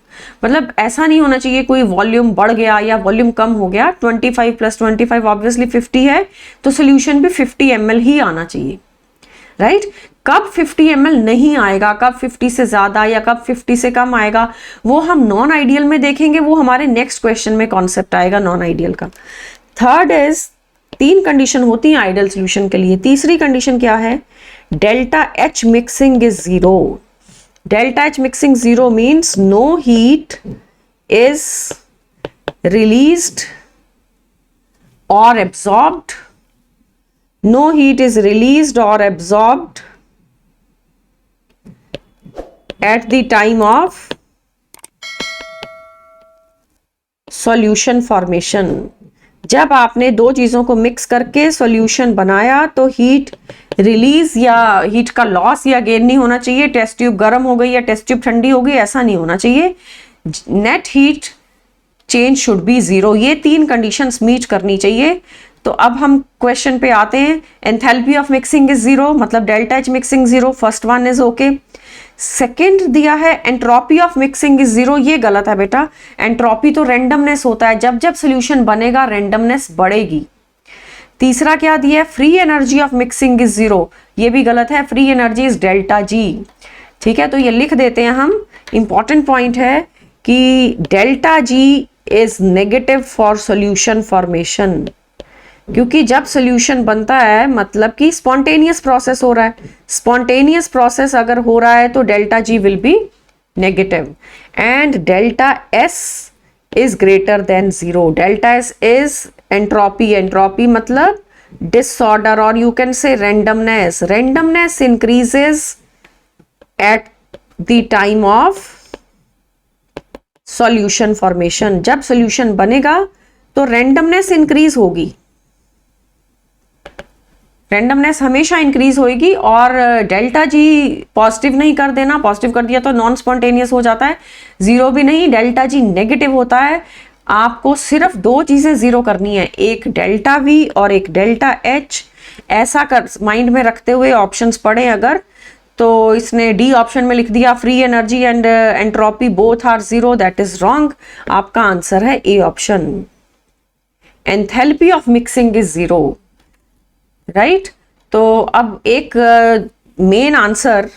मतलब ऐसा नहीं होना चाहिए कोई वॉल्यूम बढ़ गया या वॉल्यूम कम हो गया. 25 प्लस 25 ऑब्वियसली 50 है तो सोल्यूशन भी 50 ml ही आना चाहिए, राइट? कब 50 ml नहीं आएगा, कब 50 से ज्यादा या कब 50 से कम आएगा, वो हम नॉन आइडियल में देखेंगे. वो हमारे नेक्स्ट क्वेश्चन में कॉन्सेप्ट आएगा नॉन आइडियल का. थर्ड इज, 3 कंडीशन होती हैं आइडियल सोल्यूशन के लिए. तीसरी कंडीशन क्या है? Delta H mixing is 0. Delta H mixing 0 means no heat is released और absorbed. No heat is released or absorbed at the time of solution formation. जब आपने दो चीजों को मिक्स करके सॉल्यूशन बनाया तो हीट रिलीज या हीट का लॉस या गेन नहीं होना चाहिए. टेस्ट ट्यूब गर्म हो गई या टेस्ट ट्यूब ठंडी हो गई, ऐसा नहीं होना चाहिए. Net heat change should be 0. ये 3 कंडीशंस मीट करनी चाहिए. तो अब हम क्वेश्चन पे आते हैं. एंथैल्पी ऑफ मिक्सिंग इज 0, मतलब delta H mixing 0. First one is okay. Second दिया है एंट्रोपी ऑफ मिक्सिंग इज 0. ये गलत है बेटा. एंट्रोपी तो रेंडमनेस होता है, जब जब सोल्यूशन बनेगा रेंडमनेस बढ़ेगी. तीसरा क्या दिया है? Free energy of mixing is 0. ये भी गलत है. Free energy is delta G. ठीक है, तो ये लिख देते हैं हम. इंपॉर्टेंट पॉइंट है कि delta G is negative for solution formation, क्योंकि जब सोल्यूशन बनता है मतलब कि स्पॉन्टेनियस प्रोसेस हो रहा है. स्पॉन्टेनियस प्रोसेस अगर हो रहा है तो delta G will be negative and delta S is greater than 0. Delta S is entropy. Entropy मतलब डिसऑर्डर और you can say randomness. Randomness increases at the time of solution formation. जब solution बनेगा तो रेंडमनेस इंक्रीज होगी. Randomness हमेशा increase होगी और delta G positive नहीं कर देना. पॉजिटिव कर दिया तो नॉन स्पॉन्टेनियस हो जाता है. 0 भी नहीं, डेल्टा G नेगेटिव होता है. आपको सिर्फ 2 चीजें 0 करनी है, एक डेल्टा V और एक डेल्टा H. ऐसा कर माइंड में रखते हुए ऑप्शंस पढ़े अगर, तो इसने डी ऑप्शन में लिख दिया free energy and entropy both are 0. That is wrong. आपका आंसर है A option. Enthalpy of mixing is 0, right? तो अब एक मेन आंसर,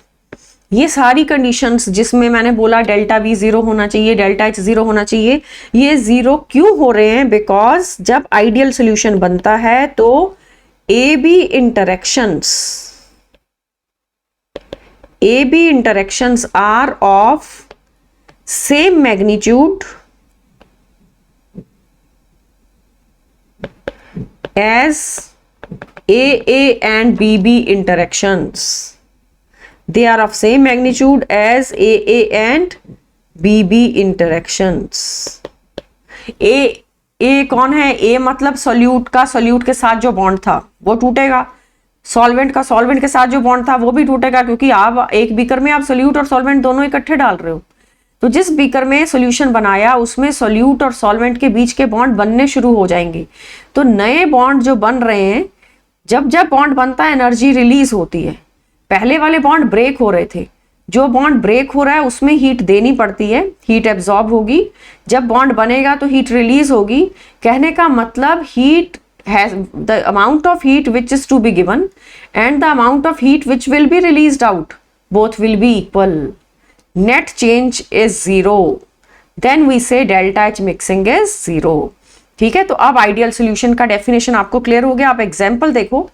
ये सारी कंडीशंस जिसमें मैंने बोला डेल्टा V 0 होना चाहिए, डेल्टा H 0 होना चाहिए, ये 0 क्यों हो रहे हैं? बिकॉज जब आइडियल सोल्यूशन बनता है तो AB interactions are of same magnitude as AA and BB interactions. They are of same magnitude as AA and BB interactions. A कौन है? A मतलब सॉल्यूट का सॉल्यूट के साथ जो बॉन्ड था वो टूटेगा. सॉल्वेंट का सॉल्वेंट के साथ जो बॉन्ड था वो भी टूटेगा, क्योंकि आप एक बीकर में आप सॉल्यूट और सॉल्वेंट दोनों इकट्ठे डाल रहे हो. तो जिस बीकर में सॉल्यूशन बनाया उसमें सॉल्यूट और सॉल्वेंट के बीच के बॉन्ड बनने शुरू हो जाएंगे। तो नए बॉन्ड जो बन रहे हैं, जब जब बॉन्ड बनता है एनर्जी रिलीज होती है। पहले वाले बॉन्ड ब्रेक हो रहे थे, जो बॉन्ड ब्रेक हो रहा है उसमें हीट देनी पड़ती है, हीट एब्जॉर्ब होगी। जब बॉन्ड बनेगा तो हीट रिलीज होगी। कहने का मतलब heat has the amount of heat which is to be given and the amount of heat which will be released out, both will be equal. Net change is 0. Then we say delta H mixing is 0. ठीक है, तो अब ideal solution का definition आपको clear हो गया। आप example देखो,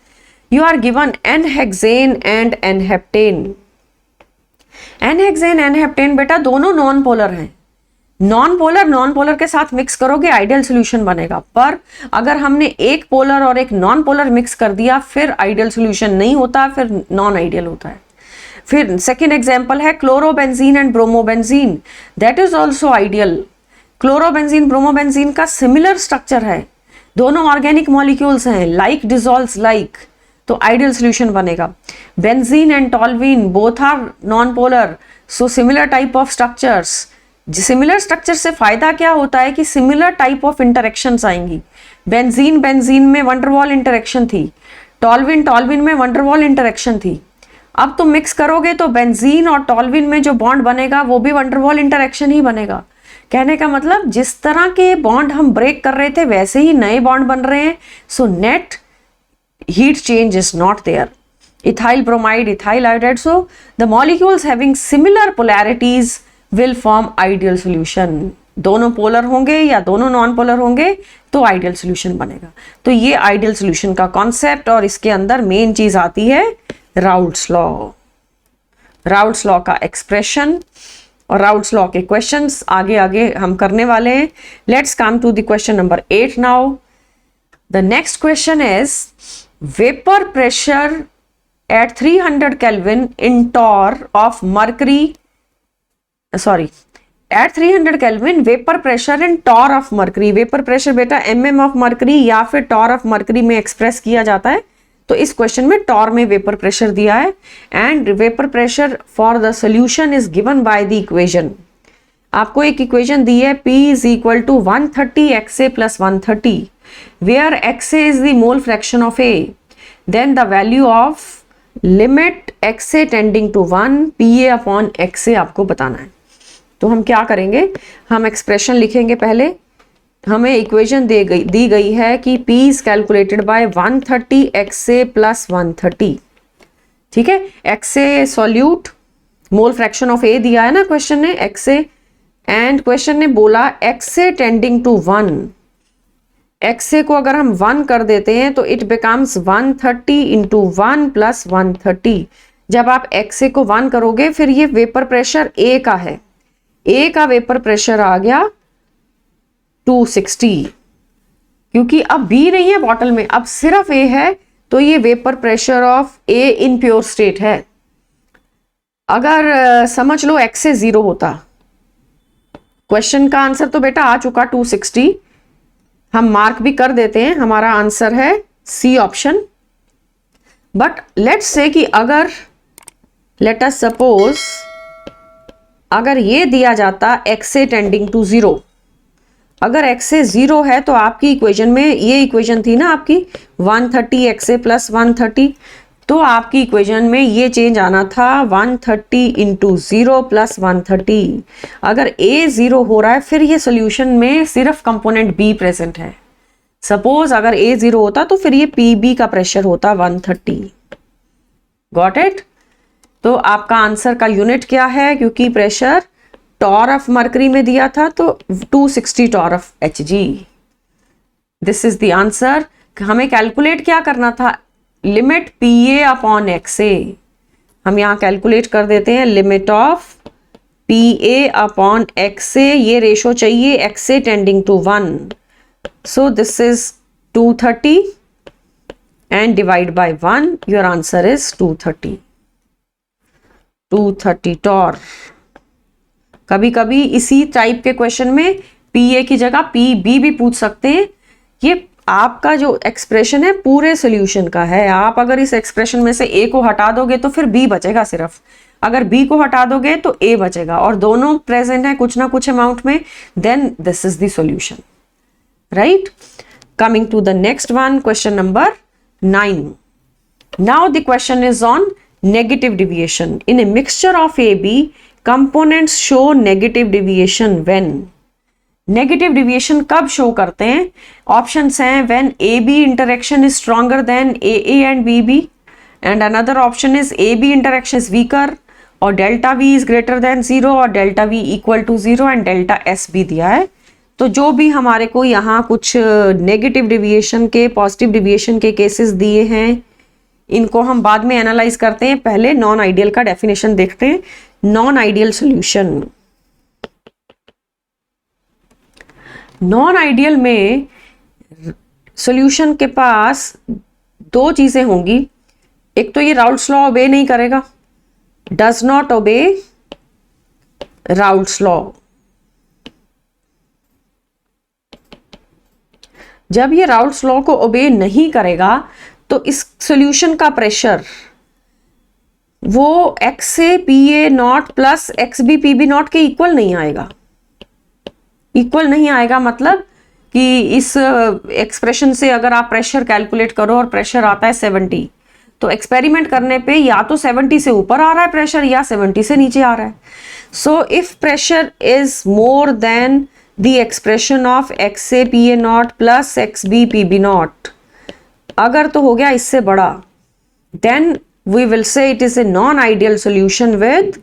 यू आर गिवन n-हेक्सेन एंड n-हेप्टेन। n-हेक्सेन n-हेप्टेन बेटा दोनों नॉन पोलर हैं। नॉन पोलर के साथ मिक्स करोगे आइडियल सोल्यूशन बनेगा, पर अगर हमने एक पोलर और एक नॉन पोलर मिक्स कर दिया फिर आइडियल सोल्यूशन नहीं होता, फिर नॉन आइडियल होता है। फिर सेकेंड एग्जाम्पल है chlorobenzene and bromobenzene, that is also ideal. Chlorobenzene bromobenzene का सिमिलर स्ट्रक्चर है, दोनों ऑर्गेनिक मॉलिक्यूल्स हैं, लाइक डिसॉल्व्स लाइक, तो आइडियल सोल्यूशन बनेगा। Benzene and toluene both are non polar, so similar type of structures. Similar structure से फायदा क्या होता है कि सिमिलर टाइप ऑफ इंटरेक्शंस आएंगी। बेंजीन में वंडरवॉल इंटरेक्शन थी, टॉल्विन में वंडरवॉल इंटरेक्शन थी। अब तुम मिक्स करोगे तो बेंजीन और टॉल्विन में जो बॉन्ड बनेगा वो भी वंडरवॉल इंटरेक्शन ही बनेगा। कहने का मतलब जिस तरह के बॉन्ड हम ब्रेक कर रहे थे वैसे ही नए बॉन्ड बन रहे हैं, so net heat change is not there. Ethyl bromide, ethyl iodide, so the molecules having similar polarities will form ideal solution. दोनों पोलर होंगे या दोनों नॉन पोलर होंगे तो आइडियल सोल्यूशन बनेगा। तो ये आइडियल सोल्यूशन का कॉन्सेप्ट, और इसके अंदर मेन चीज आती है राउल्ट्स लॉ। राउल्ट्स लॉ का एक्सप्रेशन और राउल्ट्स लॉ के क्वेश्चंस आगे आगे हम करने वाले हैं। Let's come to the question number 8 now. The next question is vapor pressure at 300 Kelvin in torr of mercury, at 300 Kelvin vapor pressure in torr of mercury। vapor pressure बेटा mm of mercury या फिर torr of mercury में express किया जाता है, तो इस क्वेश्चन में torr में vapor pressure दिया है, and vapor pressure for the solution is given by the equation। आपको एक इक्वेशन दी है, P is equal to 130 XA plus 130, where XA is the mole fraction of A, then the value of limit XA tending to 1 PA upon XA आपको बताना है। तो हम क्या करेंगे, हम एक्सप्रेशन लिखेंगे। पहले हमें इक्वेशन दी गई है कि P is calculated by 130 XA plus 130, ठीक है। XA solute, mole fraction of A दिया है ना क्वेश्चन ने, XA, एंड क्वेश्चन ने बोला XA टेंडिंग टू 1। XA को अगर हम 1 कर देते हैं तो इट बिकम्स 130 इंटू 1 प्लस 130। जब आप XA को 1 करोगे फिर ये वेपर प्रेशर A का है, A का वेपर प्रेशर आ गया 260, क्योंकि अब B नहीं है बॉटल में, अब सिर्फ A है, तो ये vapour pressure of A in pure state है। अगर समझ लो XA 0 होता, क्वेश्चन का आंसर तो बेटा आ चुका 260, हम मार्क भी कर देते हैं, हमारा आंसर है C option. But let's say कि अगर लेट अस सपोज अगर ये दिया जाता XA टेंडिंग टू 0, अगर XA 0 है तो आपकी इक्वेशन में, ये इक्वेशन थी ना आपकी 130 XA प्लस 130, तो आपकी इक्वेशन में ये चेंज आना था 130 इंटू 0 प्लस 130। अगर A 0 हो रहा है फिर ये सोल्यूशन में सिर्फ कंपोनेंट B प्रेजेंट है। सपोज अगर A 0 होता तो फिर ये PB का प्रेशर होता 130। Got it? तो आपका आंसर का यूनिट क्या है, क्योंकि प्रेशर टॉर ऑफ मर्करी में दिया था तो 260 torr of Hg। This is the answer. हमें कैलकुलेट क्या करना था, लिमिट PA अपॉन XA। हम यहाँ कैलकुलेट कर देते हैं, limit of PA upon XA, ये रेशो चाहिए XA tending to 1, so this is 230 and divide by 1, your answer is 230 torr. कभी कभी इसी टाइप के क्वेश्चन में PA की जगह PB भी पूछ सकते हैं। ये आपका जो एक्सप्रेशन है पूरे सॉल्यूशन का है, आप अगर इस एक्सप्रेशन में से A को हटा दोगे तो फिर B बचेगा सिर्फ। अगर B को हटा दोगे तो A बचेगा, और दोनों प्रेजेंट है कुछ ना कुछ अमाउंट में, then this is the solution, right. Coming to the next one, question number 9. Now the question is on negative deviation. In a mixture of AB, components show negative deviation when. Negative deviation कब show करते हैं? Options हैं when A B interaction is stronger than A and B B, and another option is A B interaction is weaker, और delta V is greater than 0, और delta V equal to 0, and delta S भी दिया है। तो जो भी हमारे को यहाँ कुछ नेगेटिव डिविएशन के, पॉजिटिव डिविएशन के केसेस दिए हैं, इनको हम बाद में एनालाइज करते हैं। पहले नॉन आइडियल का डेफिनेशन देखते हैं। Non ideal solution, non ideal में सॉल्यूशन के पास दो चीजें होंगी। एक तो ये राउल्ट्स लॉ ओबे नहीं करेगा, does not obey Raoult's law. जब ये राउल्ट्स लॉ को ओबे नहीं करेगा तो इस सॉल्यूशन का प्रेशर वो X A P A naught plus X B P B naught के इक्वल नहीं आएगा। इक्वल नहीं आएगा मतलब कि इस एक्सप्रेशन से अगर आप प्रेशर कैलकुलेट करो और प्रेशर आता है 70, तो एक्सपेरिमेंट करने पे या तो 70 से ऊपर आ रहा है प्रेशर या 70 से नीचे आ रहा है। So if pressure is more than the expression of X A P A naught plus X B P B naught, अगर तो हो गया इससे बड़ा, then we will say it is a non ideal solution with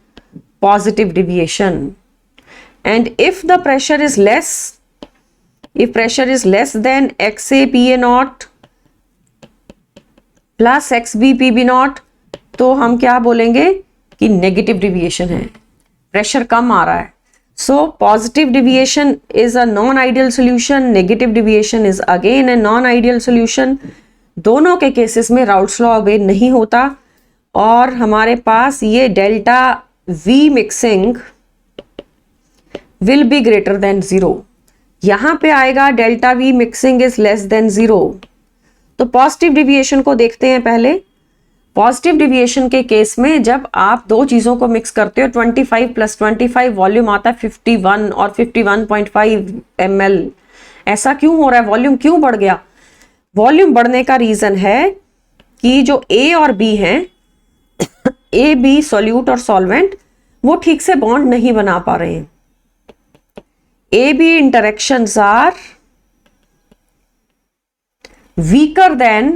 positive deviation. And if the pressure is less, if pressure is less than XA PA naught plus XB PB naught, तो हम क्या बोलेंगे कि negative deviation है, pressure कम आ रहा है। So positive deviation is a non ideal solution, negative deviation is again A non ideal solution. दोनों के केसेस में राउल्ट्स लॉ ओबे नहीं होता, और हमारे पास ये delta V mixing will be greater than 0। यहां पे आएगा delta V mixing is less than 0। तो पॉजिटिव डिविएशन को देखते हैं पहले। पॉजिटिव डिविएशन के केस में जब आप दो चीजों को मिक्स करते हो, 25 प्लस 25 वॉल्यूम आता है 51 और 51.5 ml। ऐसा क्यों हो रहा है? वॉल्यूम क्यों बढ़ गया? वॉल्यूम बढ़ने का रीजन है कि जो ए और बी हैं, ए बी सॉल्यूट और सॉल्वेंट, वो ठीक से बॉन्ड नहीं बना पा रहे हैं। AB interactions are weaker than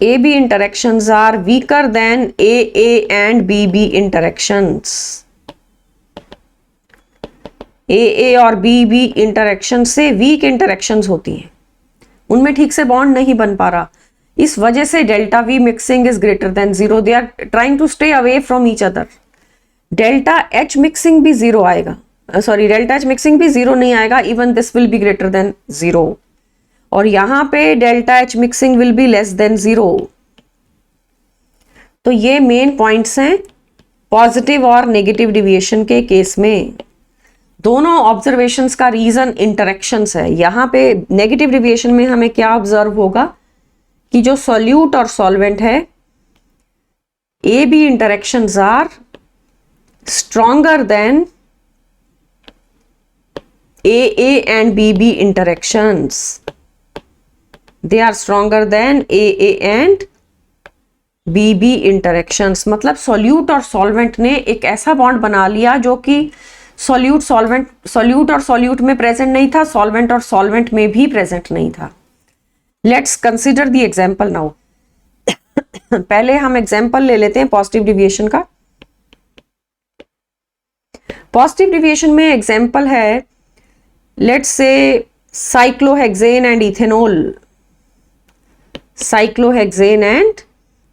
AB interactions are weaker than AA and BB interactions। AA और BB इंटरेक्शन से वीक इंटरेक्शंस होती हैं, उनमें ठीक से बॉन्ड नहीं बन पा रहा। इस वजह से delta V mixing is greater than 0। They are trying to stay away from each other. Delta H mixing भी 0 आएगा, सॉरी डेल्टा एच मिक्सिंग भी 0 नहीं आएगा, even this will be greater than 0, और यहां पे delta H mixing will be less than 0। तो ये मेन पॉइंट्स हैं पॉजिटिव और नेगेटिव डिविएशन के केस में। दोनों ऑब्जर्वेशंस का रीजन इंटरेक्शंस है। यहां पे नेगेटिव डिविएशन में हमें क्या ऑब्जर्व होगा कि जो सॉल्यूट और सॉल्वेंट है, A B interactions are stronger than AA and BB interactions। They are stronger than AA and BB interactions। मतलब सॉल्यूट और सॉल्वेंट ने एक ऐसा बॉन्ड बना लिया जो कि सॉल्यूट और सॉल्यूट में प्रेजेंट नहीं था, सॉल्वेंट और सॉल्वेंट में भी प्रेजेंट नहीं था। Let's consider the example now. पहले हम एग्जाम्पल ले लेते हैं पॉजिटिव डिविएशन का। पॉजिटिव डिविएशन में एग्जाम्पल है, let's say cyclohexane and ethanol. Cyclohexane and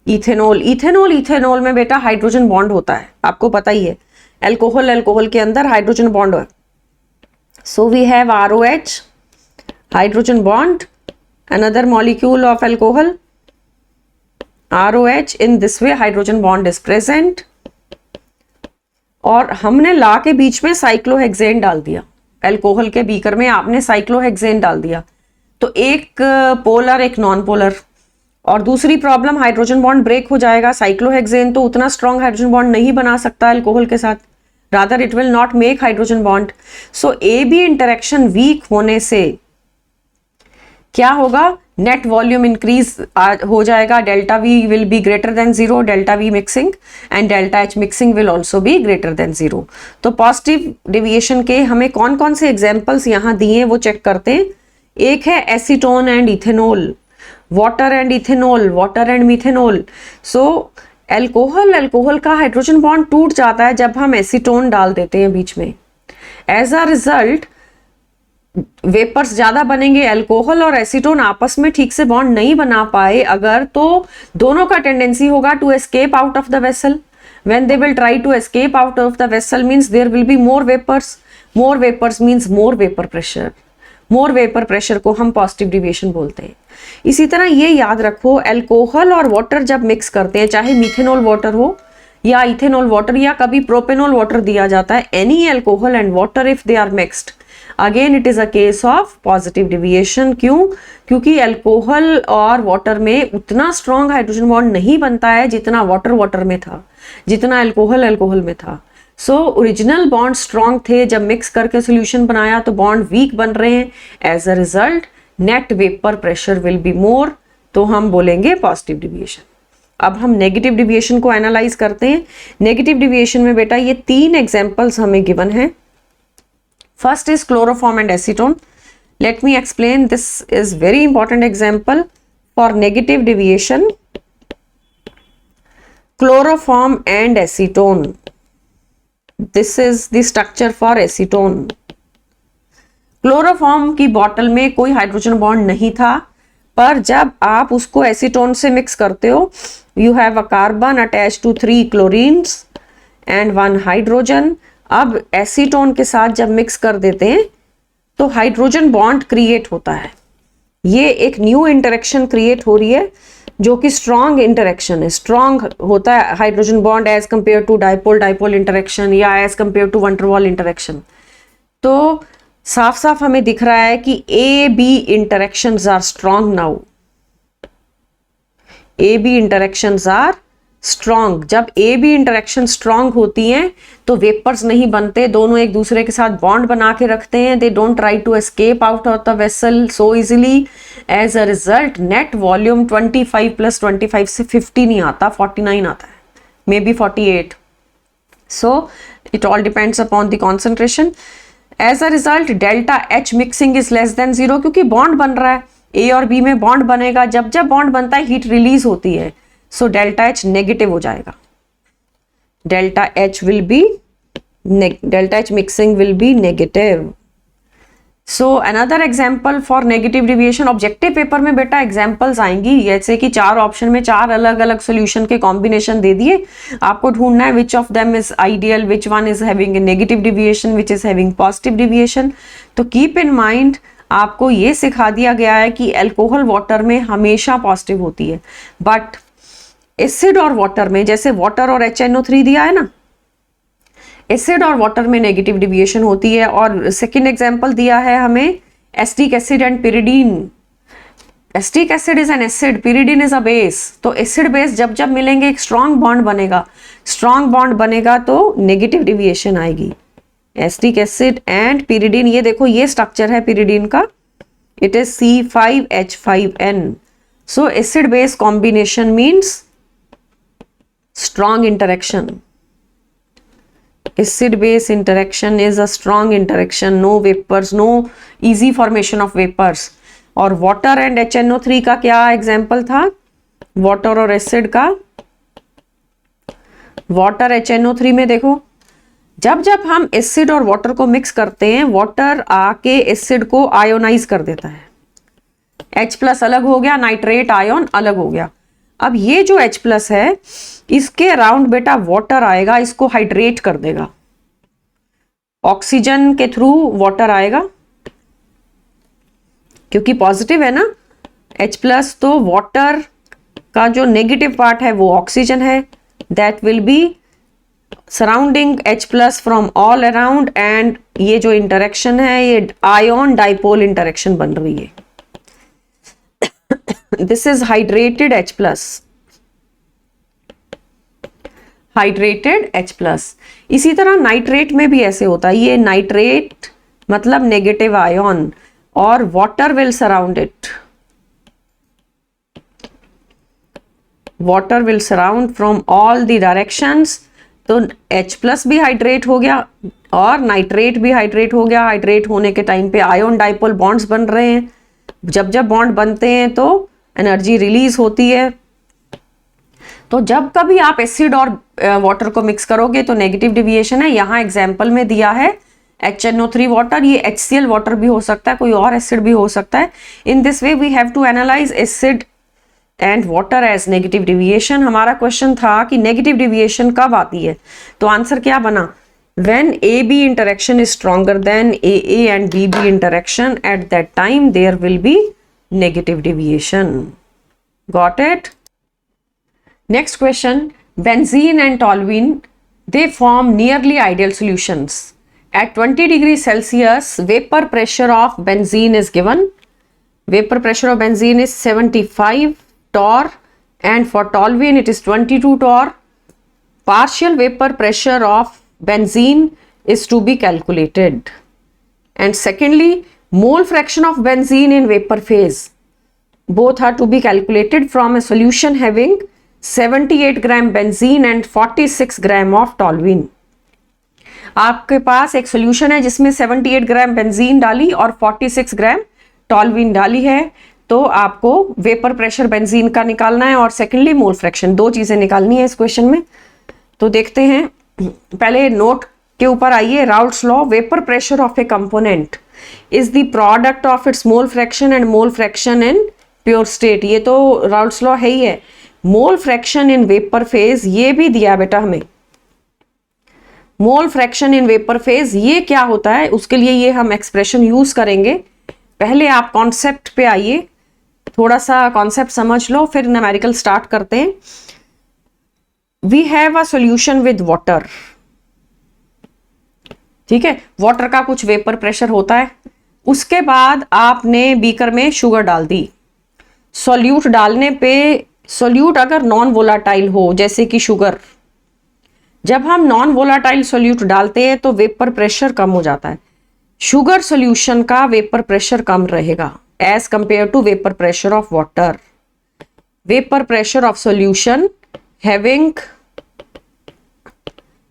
ethanol. Ethanol में बेटा हाइड्रोजन बॉन्ड होता है, आपको पता ही है। अल्कोहल के अंदर हाइड्रोजन बॉन्ड है। So we have ROH, hydrogen bond, another molecule of alcohol, ROH। In this way hydrogen bond is present, और हमने ला के बीच में साइक्लोहेक्सेन डाल दिया। अल्कोहल के बीकर में आपने साइक्लोहेक्सेन डाल दिया, तो एक पोलर एक नॉन पोलर, और दूसरी प्रॉब्लम, हाइड्रोजन बॉन्ड ब्रेक हो जाएगा। साइक्लोहेक्सेन तो उतना स्ट्रॉन्ग हाइड्रोजन बॉन्ड नहीं बना सकता अल्कोहल के साथ, rather it will not make hydrogen bond. So A B interaction weak होने से क्या होगा, नेट वॉल्यूम इंक्रीज हो जाएगा, delta V will be greater than zero, delta V mixing and delta H mixing will also be greater than zero. तो positive deviation के हमें कौन कौन से एग्जाम्पल्स यहाँ दिए वो चेक करते हैं। एक है acetone and ethanol, water and ethanol, water and methanol. So alcohol का हाइड्रोजन बॉन्ड टूट जाता है जब हम एसीटोन डाल देते हैं बीच में। एज अ रिजल्ट वेपर्स ज्यादा बनेंगे। अल्कोहल और एसीटोन आपस में ठीक से बॉन्ड नहीं बना पाए अगर, तो दोनों का टेंडेंसी होगा to escape out of the vessel. When they will try to escape out of the vessel means there will be more vapours means more vapour pressure. More vapour pressure को हम पॉजिटिव डिविएशन बोलते हैं। इसी तरह ये याद रखो, alcohol और वाटर जब मिक्स करते हैं, चाहे मिथेनॉल वाटर हो या इथेनॉल वाटर या कभी प्रोपेनॉल वाटर दिया जाता है, any alcohol and water if they are mixed, again it is a case of positive deviation. क्यों? क्योंकि अल्कोहल और वाटर में उतना स्ट्रॉन्ग हाइड्रोजन बॉन्ड नहीं बनता है जितना वाटर में था, जितना अल्कोहल में था। सो ओरिजिनल बॉन्ड स्ट्रॉन्ग थे, जब मिक्स करके सोल्यूशन बनाया तो बॉन्ड वीक बन रहे हैं। As a result net vapour pressure will be more, तो हम बोलेंगे पॉजिटिव डिविएशन। अब हम नेगेटिव डिविएशन को एनालाइज करते हैं। नेगेटिव डिविएशन में बेटा ये 3 एग्जांपल्स हमें गिवन है। First is chloroform and acetone. Let me explain, this is very important example for negative deviation. Chloroform and acetone, this is the structure for acetone. Chloroform की bottle में कोई hydrogen bond नहीं था, पर जब आप उसको एसीटोन से मिक्स करते हो, you have a carbon attach to 3 chlorines and 1 hydrogen. अब एसीटोन के साथ जब मिक्स कर देते हैं तो हाइड्रोजन बॉन्ड क्रिएट होता है। ये एक न्यू इंटरेक्शन क्रिएट हो रही है जो कि स्ट्रॉन्ग इंटरेक्शन है। स्ट्रॉन्ग होता है hydrogen bond as compare to dipole interaction या as compare to van der Waals interaction. तो साफ साफ हमें दिख रहा है कि A B interactions are strong now. A B interactions are strong. जब ए बी इंटरेक्शन स्ट्रॉन्ग होती हैं तो वेपर्स नहीं बनते, दोनों एक दूसरे के साथ बॉन्ड बना के रखते हैं। They don't try to escape out of the vessel so easily. As a result net volume 25 + 25 से 50 नहीं आता, 49 आता है, maybe 48। So it all depends upon the concentration. As a result delta H mixing is less than 0, क्योंकि bond बन रहा है, ए और बी में बॉन्ड बनेगा। जब जब बॉन्ड बनता है हीट रिलीज होती है, सो डेल्टा एच नेगेटिव हो जाएगा। Delta H mixing will be negative. So another example for negative deviation, objective paper में बेटा एग्जाम्पल्स आएंगी, जैसे कि 4 ऑप्शन में 4 अलग अलग सोल्यूशन के कॉम्बिनेशन दे दिए, आपको ढूंढना है which of them is ideal, which one is having a negative deviation, which is having positive deviation. तो कीप इन माइंड, आपको ये सिखा दिया गया है कि अल्कोहल वाटर में हमेशा पॉजिटिव होती है, बट एसिड और वाटर में, जैसे वाटर और HNO3 दिया है ना, एसिड और वाटर में नेगेटिव डिविएशन होती है। और सेकंड एग्जांपल दिया है हमें acetic acid and pyridine. Acetic acid is an acid, pyridine is a base. तो एसिड बेस जब जब मिलेंगे एक स्ट्रॉन्ग बॉन्ड बनेगा, स्ट्रॉन्ग बॉन्ड बनेगा तो नेगेटिव डिविएशन आएगी। एसिटिक एसिड एंड पिरिडीन, ये देखो ये स्ट्रक्चर है पिरिडीन का, it is C5H5N। So acid base combination means strong interaction. Acid base interaction is a strong interaction, no vapors, no easy formation of vapors. और water and HNO3 का क्या example था? water और acid का, water HNO3 में देखो, जब जब हम एसिड और वाटर को मिक्स करते हैं, वाटर आके एसिड को आयोनाइज कर देता है। H+ अलग हो गया, नाइट्रेट आयोन अलग हो गया। अब ये जो H+ है, इसके अराउंड बेटा वाटर आएगा, इसको हाइड्रेट कर देगा। ऑक्सीजन के थ्रू वाटर आएगा, क्योंकि पॉजिटिव है ना H+, तो वाटर का जो नेगेटिव पार्ट है वो ऑक्सीजन है, that will be surrounding H+ from all around. And ये जो इंटरेक्शन है ये आयोन डाइपोल इंटरेक्शन बन रही है। This is hydrated H plus, hydrated H plus. इसी तरह नाइट्रेट में भी ऐसे होता है, ये नाइट्रेट मतलब नेगेटिव आयन, और water will surround it, water will surround from all the directions. तो H प्लस भी हाइड्रेट हो गया और नाइट्रेट भी हाइड्रेट हो गया। हाइड्रेट होने के टाइम पे आयन डाइपोल बॉन्ड्स बन रहे हैं, जब जब बॉन्ड बनते हैं तो एनर्जी रिलीज होती है। तो जब कभी आप एसिड और वाटर को मिक्स करोगे तो नेगेटिव डिविएशन है। यहाँ एग्जाम्पल में दिया है HNO3 वाटर, ये HCl वाटर भी हो सकता है, कोई और एसिड भी हो सकता है। In this way we have to analyse acid and water as negative deviation. हमारा क्वेश्चन था कि नेगेटिव डिविएशन कब आती है, तो आंसर क्या बना, when AB interaction is stronger than AA and BB interaction, at that time there will be negative deviation. Got it? Next question, benzene and toluene, they form nearly ideal solutions. At 20 degrees Celsius, vapor pressure of benzene is given. Vapor pressure of benzene is 75 torr and for toluene it is 22 torr. Partial vapor pressure of benzene is to be calculated. And secondly, mole fraction of benzene in vapor phase, both are to be calculated from a solution having 78 gram benzene and 46 gram of toluene. आपके पास एक solution है जिसमें 78 gram benzene डाली और 46 ग्राम toluene डाली है, तो आपको वेपर प्रेशर बेंजीन का निकालना है और सेकेंडली मोल फ्रैक्शन, दो चीजें निकालनी है इस क्वेश्चन में। तो देखते हैं, पहले नोट के ऊपर आइए। Raoult's law, vapour pressure of A component is the product of its mole fraction and mole fraction in pure state. ये तो राउल्ट्स लॉ है ही है। Mole fraction in vapour phase, ये भी दिया बेटा हमें, mole fraction in vapour phase ये क्या होता है, उसके लिए ये हम एक्सप्रेशन यूज करेंगे। पहले आप कॉन्सेप्ट पे आइए, थोड़ा सा कॉन्सेप्ट समझ लो, फिर न्यूमेरिकल स्टार्ट करते हैं। We have a solution with water, ठीक है, वाटर का कुछ वेपर प्रेशर होता है। उसके बाद आपने बीकर में शुगर डाल दी। सॉल्यूट डालने पे, सॉल्यूट अगर नॉन वोलाटाइल हो जैसे कि शुगर, जब हम नॉन वोलाटाइल सॉल्यूट डालते हैं तो वेपर प्रेशर कम हो जाता है। शुगर सॉल्यूशन का वेपर प्रेशर कम रहेगा as compare to vapour pressure of water. Vapour pressure of solution having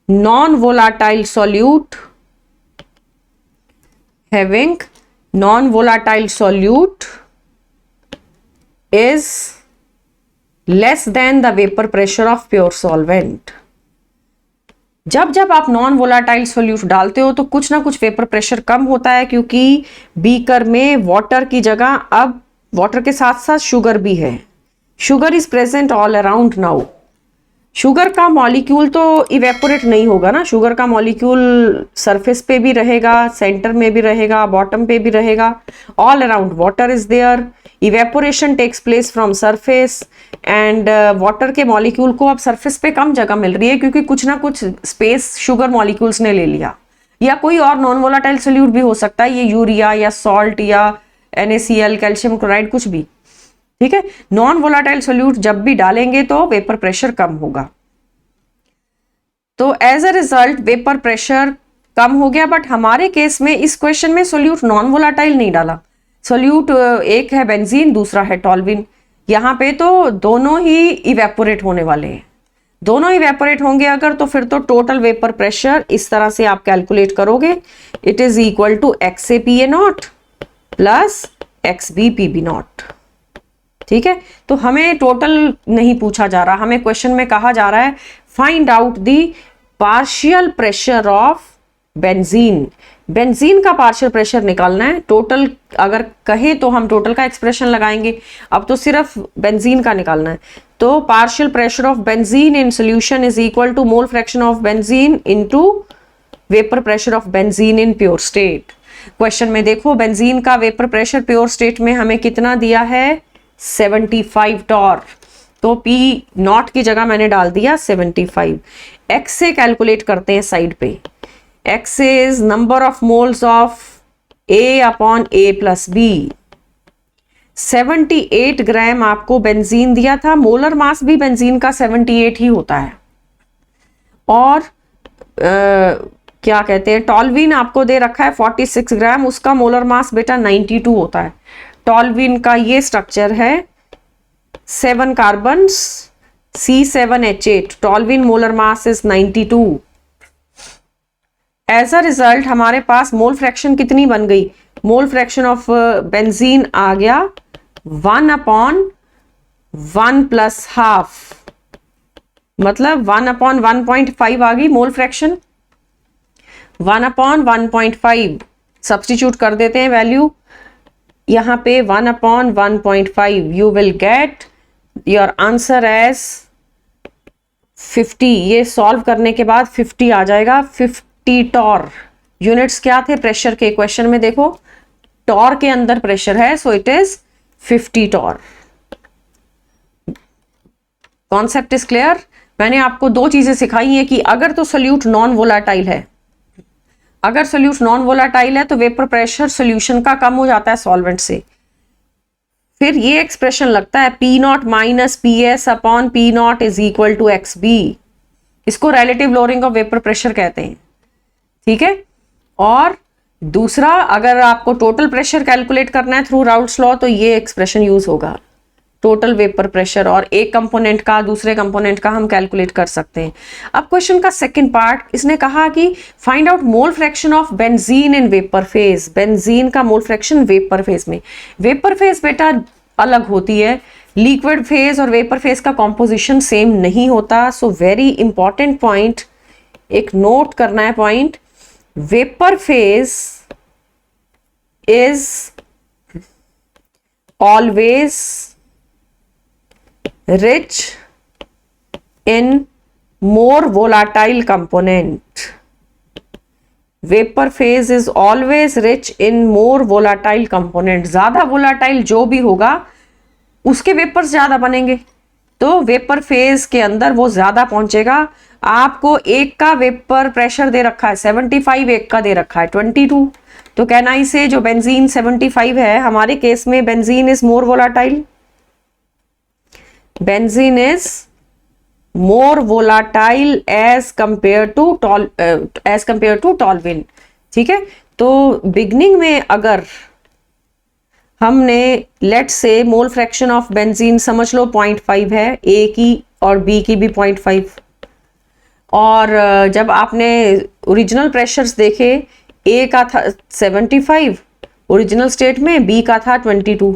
non-volatile solute, having non-volatile solute is less than the vapor pressure of pure solvent. जब जब आप नॉन वोलाटाइल सोल्यूट डालते हो तो कुछ ना कुछ वेपर प्रेशर कम होता है, क्योंकि बीकर में वाटर की जगह अब वाटर के साथ साथ शुगर भी है। Sugar is present all around now. Sugar का मॉलिक्यूल तो इवेपोरेट नहीं होगा ना, शुगर का मॉलिक्यूल सरफेस पे भी रहेगा, सेंटर में भी रहेगा, बॉटम पे भी रहेगा। All around water is there, evaporation takes place from surface and water के मॉलिक्यूल को अब सरफेस पे कम जगह मिल रही है क्योंकि कुछ ना कुछ स्पेस शुगर मॉलिक्यूल्स ने ले लिया, या कोई और नॉन वोलाटाइल सोल्यूट भी हो सकता है, ये यूरिया या सॉल्ट या NaCl, कैल्शियम क्लोराइड, कुछ भी, ठीक है। नॉन वोलाटाइल सोल्यूट जब भी डालेंगे तो वेपर प्रेशर कम होगा। तो as a result vapour pressure कम हो गया, बट हमारे केस में इस क्वेश्चन में सोल्यूट नॉन वोलाटाइल नहीं डाला। सोल्यूट एक है बेंजीन, दूसरा है टॉलुइन। यहाँ पे तो दोनों ही इवेपोरेट होने वाले हैं, दोनों इवेपोरेट होंगे अगर, तो फिर तो टोटल वेपर प्रेशर इस तरह से आप कैलकुलेट करोगे, it is equal to XAPA0 plus XBPB0, ठीक है। तो हमें टोटल नहीं पूछा जा रहा, हमें क्वेश्चन में कहा जा रहा है find out the partial pressure of benzene. Benzene का पार्शियल प्रेशर निकालना है। टोटल अगर कहे तो हम टोटल का एक्सप्रेशन लगाएंगे, अब तो सिर्फ बेंजीन का निकालना है। तो partial pressure of benzene in solution is equal to mole fraction of benzene into vapour pressure of benzene in pure state. Question में देखो बेंजीन का वेपर प्रेशर प्योर स्टेट में हमें कितना दिया है, 75 टॉर, तो P0 की जगह मैंने डाल दिया 75। X से कैलकुलेट करते हैं साइड पे। X is number of moles of A upon A plus B। 78 ग्राम आपको बेंजीन दिया था, मोलर मास भी बेंजीन का 78 ही होता है। और क्या कहते हैं, टॉल्विन आपको दे रखा है 46 ग्राम, उसका मोलर मास बेटा 92 होता है। टॉल्विन का ये स्ट्रक्चर है, 7 carbon C7H8, toluene molar mass is 92। As a result हमारे पास मोल फ्रैक्शन कितनी बन गई, मोल फ्रैक्शन ऑफ बेंजीन आ गया 1/1 + ½ मतलब 1/1.5 आ गई मोल फ्रैक्शन। 1/1.5 सब्स्टिट्यूट कर देते हैं वैल्यू यहां पे 1/1.5, you will get your answer as 50। ये सॉल्व करने के बाद 50 आ जाएगा, 50 टॉर। यूनिट्स क्या थे प्रेशर के, क्वेश्चन में देखो टॉर के अंदर प्रेशर है, so it is 50 torr. Concept is clear. मैंने आपको दो चीजें सिखाई हैं कि अगर तो सोल्यूट नॉन वोलाटाइल है, अगर सोल्यूट नॉन वोलाटाइल है तो वेपर प्रेशर सोल्यूशन का कम हो जाता है सॉल्वेंट से। फिर ये एक्सप्रेशन लगता है P0 - PS/P0 = XB, इसको relative lowering of vapour pressure कहते हैं, ठीक है। और दूसरा, अगर आपको टोटल प्रेशर कैलकुलेट करना है थ्रू राउल्ट्स लॉ तो ये एक्सप्रेशन यूज होगा, टोटल वेपर प्रेशर, और एक कंपोनेंट का दूसरे कंपोनेंट का हम कैलकुलेट कर सकते हैं। अब क्वेश्चन का सेकंड पार्ट, इसने कहा कि find out mole fraction of benzene in vapour phase. Benzene का मोल फ्रैक्शन वेपर फेज में, वेपर फेज बेटा अलग होती है, लिक्विड फेज और वेपर फेज का कॉम्पोजिशन सेम नहीं होता। सो वेरी इंपॉर्टेंट पॉइंट, एक नोट करना है point, vapour phase is always rich in more volatile component. Vapor phase is always rich in more volatile component. ज्यादा volatile जो भी होगा उसके वेपर्स ज्यादा बनेंगे, तो वेपर फेज के अंदर वो ज्यादा पहुंचेगा। आपको एक का वेपर प्रेशर दे रखा है 75, एक का दे रखा है 22, तो कहना इसे जो बेंजीन 75 है, हमारे केस में benzene is more volatile, benzene is more volatile as compared to toluene, ठीक है। तो बिगनिंग में अगर हमने लेट से मोल फ्रैक्शन ऑफ बेंजीन समझ लो 0.5 है, ए की और बी की भी 0.5, और जब आपने ओरिजिनल प्रेशर्स देखे, ए का था 75 ओरिजिनल स्टेट में, बी का था 22,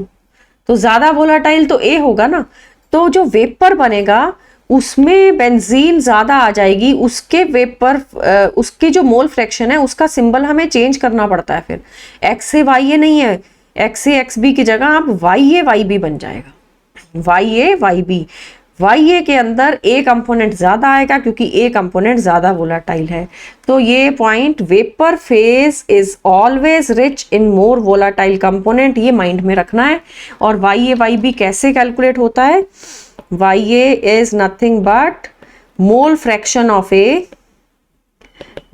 तो ज्यादा वोलाटाइल तो ए होगा ना, तो जो वेपर बनेगा उसमें बेंजीन ज्यादा आ जाएगी, उसके वेपर उसके जो मोल फ्रैक्शन है उसका सिंबल हमें चेंज करना पड़ता है। फिर XA नहीं है, XA की जगह आप YA बन जाएगा, YA के अंदर ए कंपोनेंट ज्यादा आएगा क्योंकि ए कंपोनेंट ज्यादा वोलाटाइल है। तो ये point, vapour phase is always rich in more volatile component, ये माइंड में रखना है। और YA कैसे कैलकुलेट होता है, YA is nothing but mole fraction of A,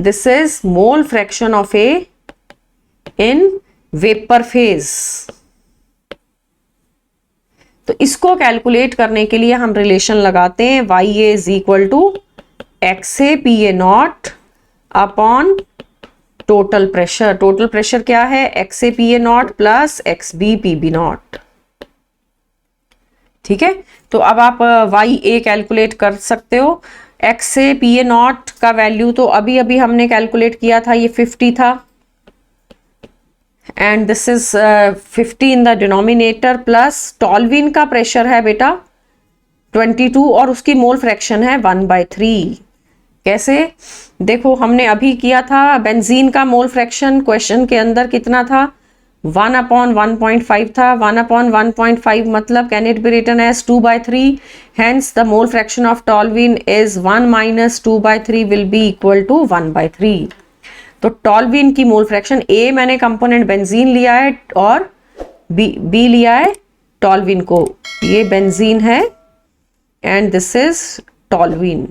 this is mole fraction of A in vapour phase. तो इसको कैलकुलेट करने के लिए हम रिलेशन लगाते हैं, YA = XA/PA0 upon total pressure. Total pressure क्या है, XA/PA0 + XB/PB0, ठीक है। तो अब आप YA कैलकुलेट कर सकते हो। XA/PA0 का वैल्यू तो अभी अभी हमने कैलकुलेट किया था, ये 50 था, and this is 50 in the denominator, plus toluene का प्रेशर है बेटा 22 और उसकी मोल फ्रैक्शन है 1/3। कैसे, देखो हमने अभी किया था, बेंजीन का मोल फ्रैक्शन क्वेश्चन के अंदर कितना था, 1/1.5 था। 1/1.5 मतलब can it be written as 2/3, hence the mole fraction of toluene is 1 - 2/3 will be equal to 1/3। तो टॉल्विन की मोल फ्रैक्शन, ए मैंने कंपोनेंट बेंजीन लिया है और बी लिया है टॉल्विन को, ये बेंजीन है एंड दिस इज टॉल्विन,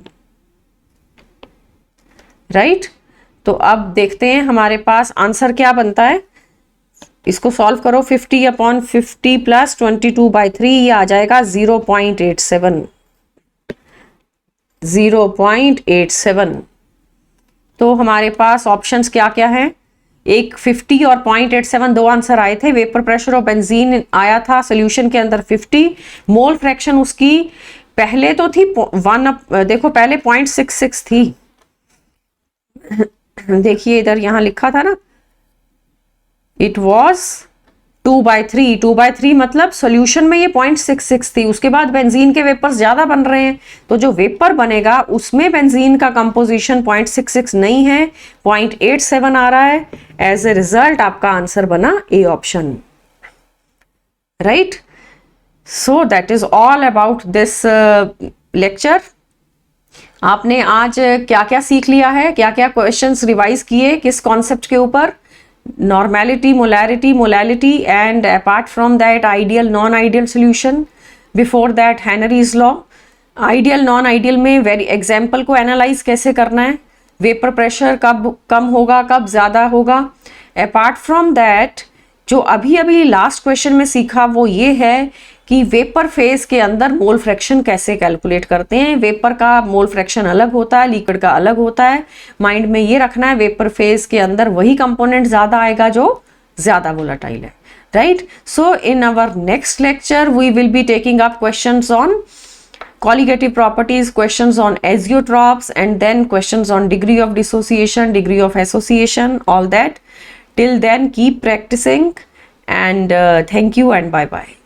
राइट। तो अब देखते हैं हमारे पास आंसर क्या बनता है। इसको सॉल्व करो, 50/50 प्लस 22/3, ये आ जाएगा 0.87, 0.87। तो हमारे पास ऑप्शंस क्या क्या हैं? एक 50 और 0.87 दो आंसर आए थे। वेपर प्रेशर ऑफ बेंजीन आया था सोल्यूशन के अंदर 50, मोल फ्रैक्शन उसकी पहले तो थी 1, देखो पहले 0.66 थी। देखिए इधर यहां लिखा था ना, इट वॉज 2/3, 2/3 मतलब सोल्यूशन में ये 0.66 थी। उसके बाद बेंजीन के वेपर्स ज्यादा बन रहे हैं, तो जो वेपर बनेगा उसमें बेंजीन का कंपोजिशन 0.66 नहीं है, 0.87 आ रहा है। एज ए रिजल्ट आपका आंसर बना A option, right. So that is all about this lecture. आपने आज क्या क्या सीख लिया है, क्या क्या क्वेश्चंस रिवाइज किए, किस कॉन्सेप्ट के ऊपर? Normality, molarity, molality, and apart from that ideal non-ideal solution. Before that Henry's law. Ideal non-ideal में वेरी एग्जाम्पल को एनालाइज कैसे करना है, वेपर प्रेशर कब कम होगा कब ज़्यादा होगा। अपार्ट फ्रॉम दैट जो अभी अभी लास्ट क्वेश्चन में सीखा वो ये है कि वेपर फेज के अंदर मोल फ्रैक्शन कैसे कैलकुलेट करते हैं। वेपर का मोल फ्रैक्शन अलग होता है, लिक्विड का अलग होता है। माइंड में ये रखना है, वेपर फेज के अंदर वही कंपोनेंट ज्यादा आएगा जो ज्यादा वोलेटाइल है, right. So in our next lecture we will be taking up questions on colligative properties, questions on azeotropes, and then questions on degree of dissociation, degree of association, all that. Till then keep practicing, and thank you and bye bye.